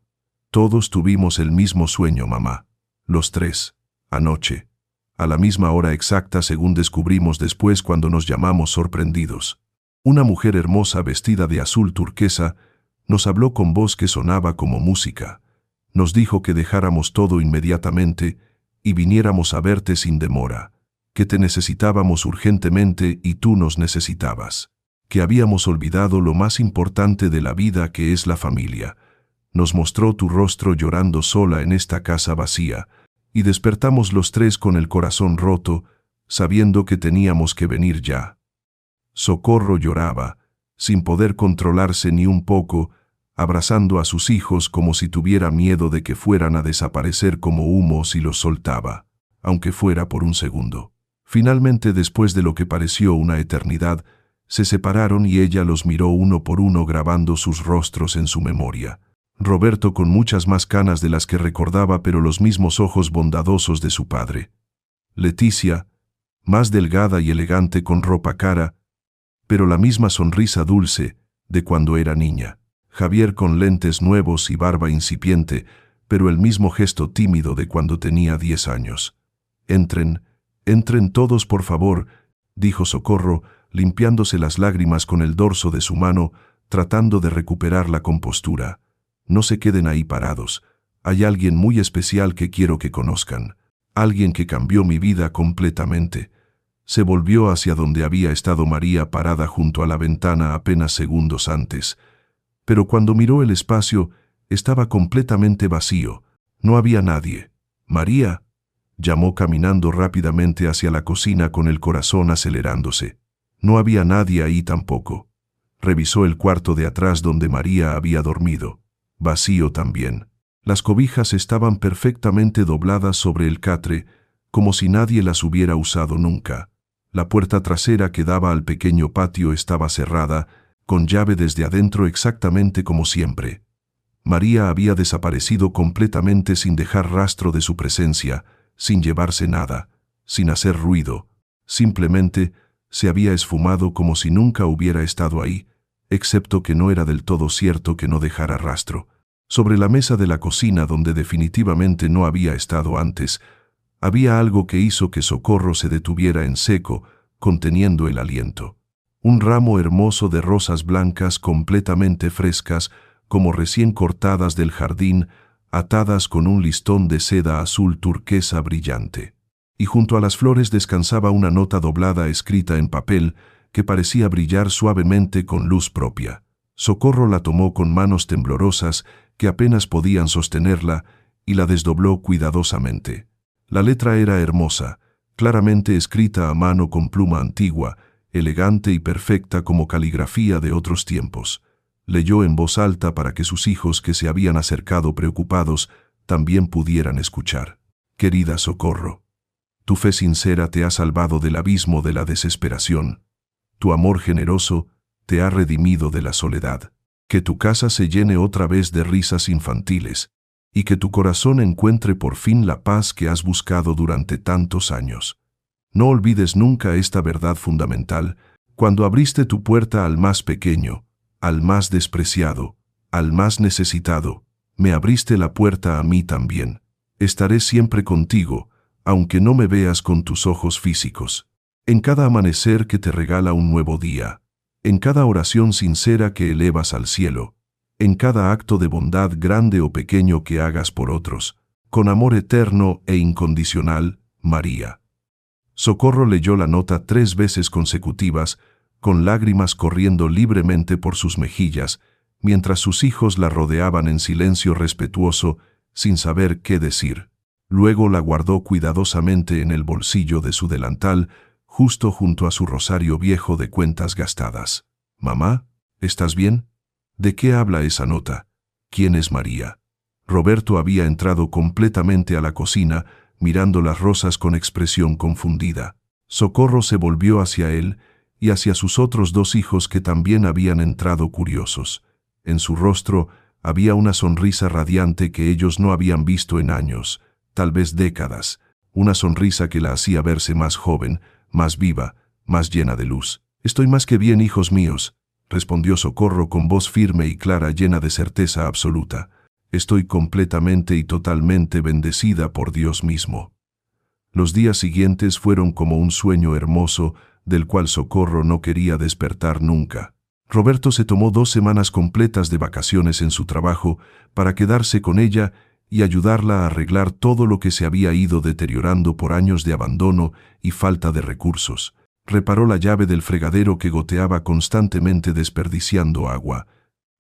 «Todos tuvimos el mismo sueño, mamá. Los 3, anoche, a la misma hora exacta según descubrimos después cuando nos llamamos sorprendidos. Una mujer hermosa vestida de azul turquesa nos habló con voz que sonaba como música. Nos dijo que dejáramos todo inmediatamente y viniéramos a verte sin demora, que te necesitábamos urgentemente y tú nos necesitabas, que habíamos olvidado lo más importante de la vida, que es la familia. Nos mostró tu rostro llorando sola en esta casa vacía, y despertamos los 3 con el corazón roto, sabiendo que teníamos que venir ya». Socorro lloraba, sin poder controlarse ni un poco, abrazando a sus hijos como si tuviera miedo de que fueran a desaparecer como humo si los soltaba, aunque fuera por un segundo. Finalmente, después de lo que pareció una eternidad, se separaron y ella los miró uno por uno grabando sus rostros en su memoria. Roberto con muchas más canas de las que recordaba, pero los mismos ojos bondadosos de su padre. Leticia, más delgada y elegante con ropa cara, pero la misma sonrisa dulce de cuando era niña. Javier con lentes nuevos y barba incipiente, pero el mismo gesto tímido de cuando tenía 10 años. «Entren, entren todos por favor», dijo Socorro, limpiándose las lágrimas con el dorso de su mano, tratando de recuperar la compostura. «No se queden ahí parados. Hay alguien muy especial que quiero que conozcan. Alguien que cambió mi vida completamente». Se volvió hacia donde había estado María parada junto a la ventana apenas segundos antes. Pero cuando miró el espacio, estaba completamente vacío. No había nadie. «María», llamó caminando rápidamente hacia la cocina con el corazón acelerándose. No había nadie ahí tampoco. Revisó el cuarto de atrás donde María había dormido. Vacío también. Las cobijas estaban perfectamente dobladas sobre el catre, como si nadie las hubiera usado nunca. La puerta trasera que daba al pequeño patio estaba cerrada, con llave desde adentro exactamente como siempre. María había desaparecido completamente sin dejar rastro de su presencia, sin llevarse nada, sin hacer ruido. Simplemente se había esfumado como si nunca hubiera estado ahí, excepto que no era del todo cierto que no dejara rastro. Sobre la mesa de la cocina, donde definitivamente no había estado antes, había algo que hizo que Socorro se detuviera en seco, conteniendo el aliento. Un ramo hermoso de rosas blancas completamente frescas, como recién cortadas del jardín, atadas con un listón de seda azul turquesa brillante. Y junto a las flores descansaba una nota doblada escrita en papel que parecía brillar suavemente con luz propia. Socorro la tomó con manos temblorosas que apenas podían sostenerla y la desdobló cuidadosamente. La letra era hermosa, claramente escrita a mano con pluma antigua, elegante y perfecta como caligrafía de otros tiempos. Leyó en voz alta para que sus hijos, que se habían acercado preocupados, también pudieran escuchar. «Querida Socorro, tu fe sincera te ha salvado del abismo de la desesperación. Tu amor generoso te ha redimido de la soledad. Que tu casa se llene otra vez de risas infantiles, y que tu corazón encuentre por fin la paz que has buscado durante tantos años. No olvides nunca esta verdad fundamental: cuando abriste tu puerta al más pequeño, al más despreciado, al más necesitado, me abriste la puerta a mí también. Estaré siempre contigo, aunque no me veas con tus ojos físicos. En cada amanecer que te regala un nuevo día, en cada oración sincera que elevas al cielo, en cada acto de bondad grande o pequeño que hagas por otros, con amor eterno e incondicional, María. Socorro leyó la nota 3 veces consecutivas, con lágrimas corriendo libremente por sus mejillas, mientras sus hijos la rodeaban en silencio respetuoso, sin saber qué decir. Luego la guardó cuidadosamente en el bolsillo de su delantal, justo junto a su rosario viejo de cuentas gastadas. «Mamá, ¿estás bien? ¿De qué habla esa nota? ¿Quién es María?» Roberto había entrado completamente a la cocina, mirando las rosas con expresión confundida. Socorro se volvió hacia él y hacia sus otros 2 hijos que también habían entrado curiosos. En su rostro había una sonrisa radiante que ellos no habían visto en años, tal vez décadas, una sonrisa que la hacía verse más joven, más viva, más llena de luz. «Estoy más que bien, hijos míos», respondió Socorro con voz firme y clara, llena de certeza absoluta. «Estoy completamente y totalmente bendecida por Dios mismo». Los días siguientes fueron como un sueño hermoso, del cual Socorro no quería despertar nunca. Roberto se tomó 2 semanas completas de vacaciones en su trabajo para quedarse con ella y ayudarla a arreglar todo lo que se había ido deteriorando por años de abandono y falta de recursos. Reparó la llave del fregadero que goteaba constantemente desperdiciando agua.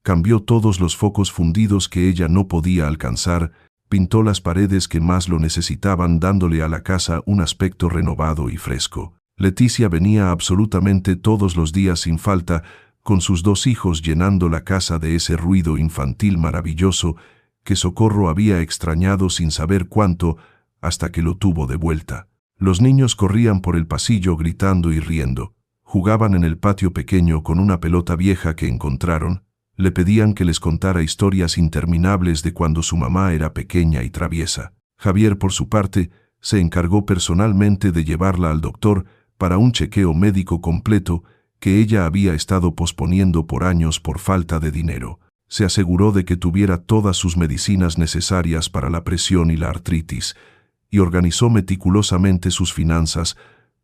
Cambió todos los focos fundidos que ella no podía alcanzar, pintó las paredes que más lo necesitaban, dándole a la casa un aspecto renovado y fresco. Leticia venía absolutamente todos los días sin falta, con sus 2 hijos llenando la casa de ese ruido infantil maravilloso que Socorro había extrañado sin saber cuánto, hasta que lo tuvo de vuelta. Los niños corrían por el pasillo gritando y riendo, jugaban en el patio pequeño con una pelota vieja que encontraron, le pedían que les contara historias interminables de cuando su mamá era pequeña y traviesa. Javier, por su parte, se encargó personalmente de llevarla al doctor para un chequeo médico completo que ella había estado posponiendo por años por falta de dinero. Se aseguró de que tuviera todas sus medicinas necesarias para la presión y la artritis, y organizó meticulosamente sus finanzas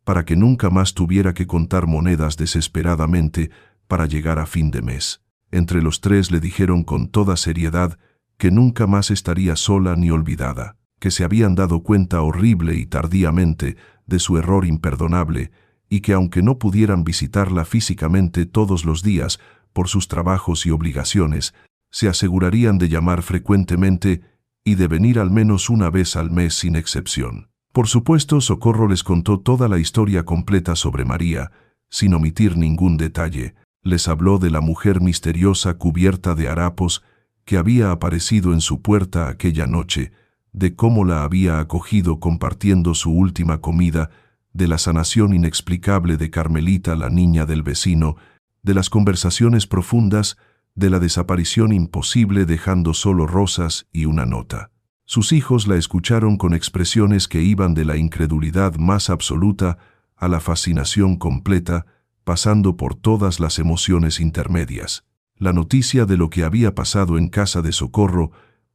para que nunca más tuviera que contar monedas desesperadamente para llegar a fin de mes. Entre los 3 le dijeron con toda seriedad que nunca más estaría sola ni olvidada, que se habían dado cuenta horrible y tardíamente de su error imperdonable, y que aunque no pudieran visitarla físicamente todos los días, por sus trabajos y obligaciones, se asegurarían de llamar frecuentemente y de venir al menos una vez al mes sin excepción. Por supuesto, Socorro les contó toda la historia completa sobre María, sin omitir ningún detalle. Les habló de la mujer misteriosa cubierta de harapos que había aparecido en su puerta aquella noche, de cómo la había acogido compartiendo su última comida, de la sanación inexplicable de Carmelita, la niña del vecino, de las conversaciones profundas, de la desaparición imposible dejando solo rosas y una nota. Sus hijos la escucharon con expresiones que iban de la incredulidad más absoluta a la fascinación completa, pasando por todas las emociones intermedias. La noticia de lo que había pasado en casa de Socorro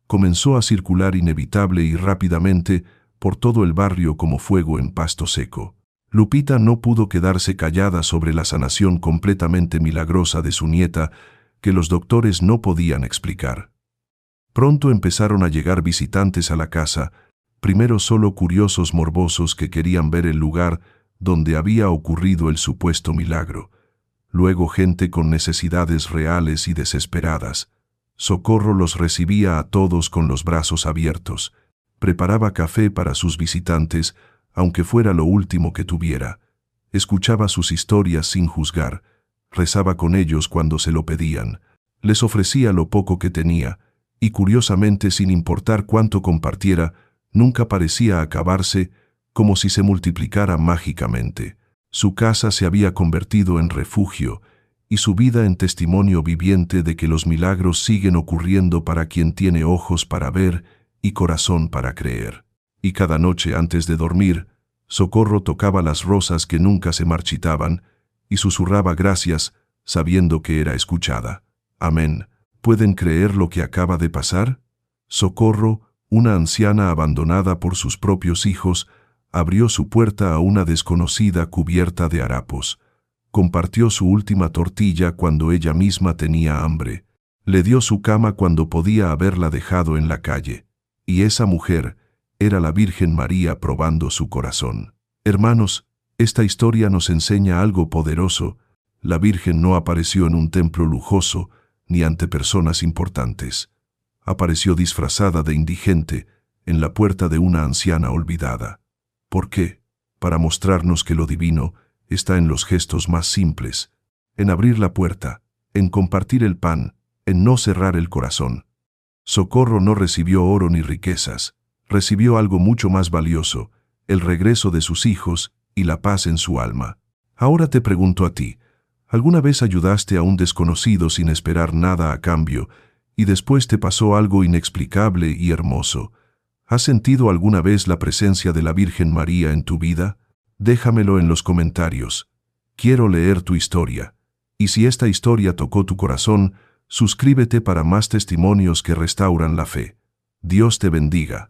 comenzó a circular inevitable y rápidamente por todo el barrio como fuego en pasto seco. Lupita no pudo quedarse callada sobre la sanación completamente milagrosa de su nieta, que los doctores no podían explicar. Pronto empezaron a llegar visitantes a la casa, primero solo curiosos morbosos que querían ver el lugar donde había ocurrido el supuesto milagro, luego gente con necesidades reales y desesperadas. Socorro los recibía a todos con los brazos abiertos, preparaba café para sus visitantes, aunque fuera lo último que tuviera, escuchaba sus historias sin juzgar, rezaba con ellos cuando se lo pedían, les ofrecía lo poco que tenía, y curiosamente, sin importar cuánto compartiera, nunca parecía acabarse, como si se multiplicara mágicamente. Su casa se había convertido en refugio, y su vida en testimonio viviente de que los milagros siguen ocurriendo para quien tiene ojos para ver y corazón para creer. Y cada noche antes de dormir, Socorro tocaba las rosas que nunca se marchitaban y susurraba gracias, sabiendo que era escuchada. Amén. ¿Pueden creer lo que acaba de pasar? Socorro, una anciana abandonada por sus propios hijos, abrió su puerta a una desconocida cubierta de harapos. Compartió su última tortilla cuando ella misma tenía hambre. Le dio su cama cuando podía haberla dejado en la calle. Y esa mujer era la Virgen María probando su corazón. Hermanos, esta historia nos enseña algo poderoso. La Virgen no apareció en un templo lujoso ni ante personas importantes. Apareció disfrazada de indigente en la puerta de una anciana olvidada. ¿Por qué? Para mostrarnos que lo divino está en los gestos más simples, en abrir la puerta, en compartir el pan, en no cerrar el corazón. Socorro no recibió oro ni riquezas, recibió algo mucho más valioso, el regreso de sus hijos y la paz en su alma. Ahora te pregunto a ti, ¿alguna vez ayudaste a un desconocido sin esperar nada a cambio y después te pasó algo inexplicable y hermoso? ¿Has sentido alguna vez la presencia de la Virgen María en tu vida? Déjamelo en los comentarios. Quiero leer tu historia. Y si esta historia tocó tu corazón, suscríbete para más testimonios que restauran la fe. Dios te bendiga.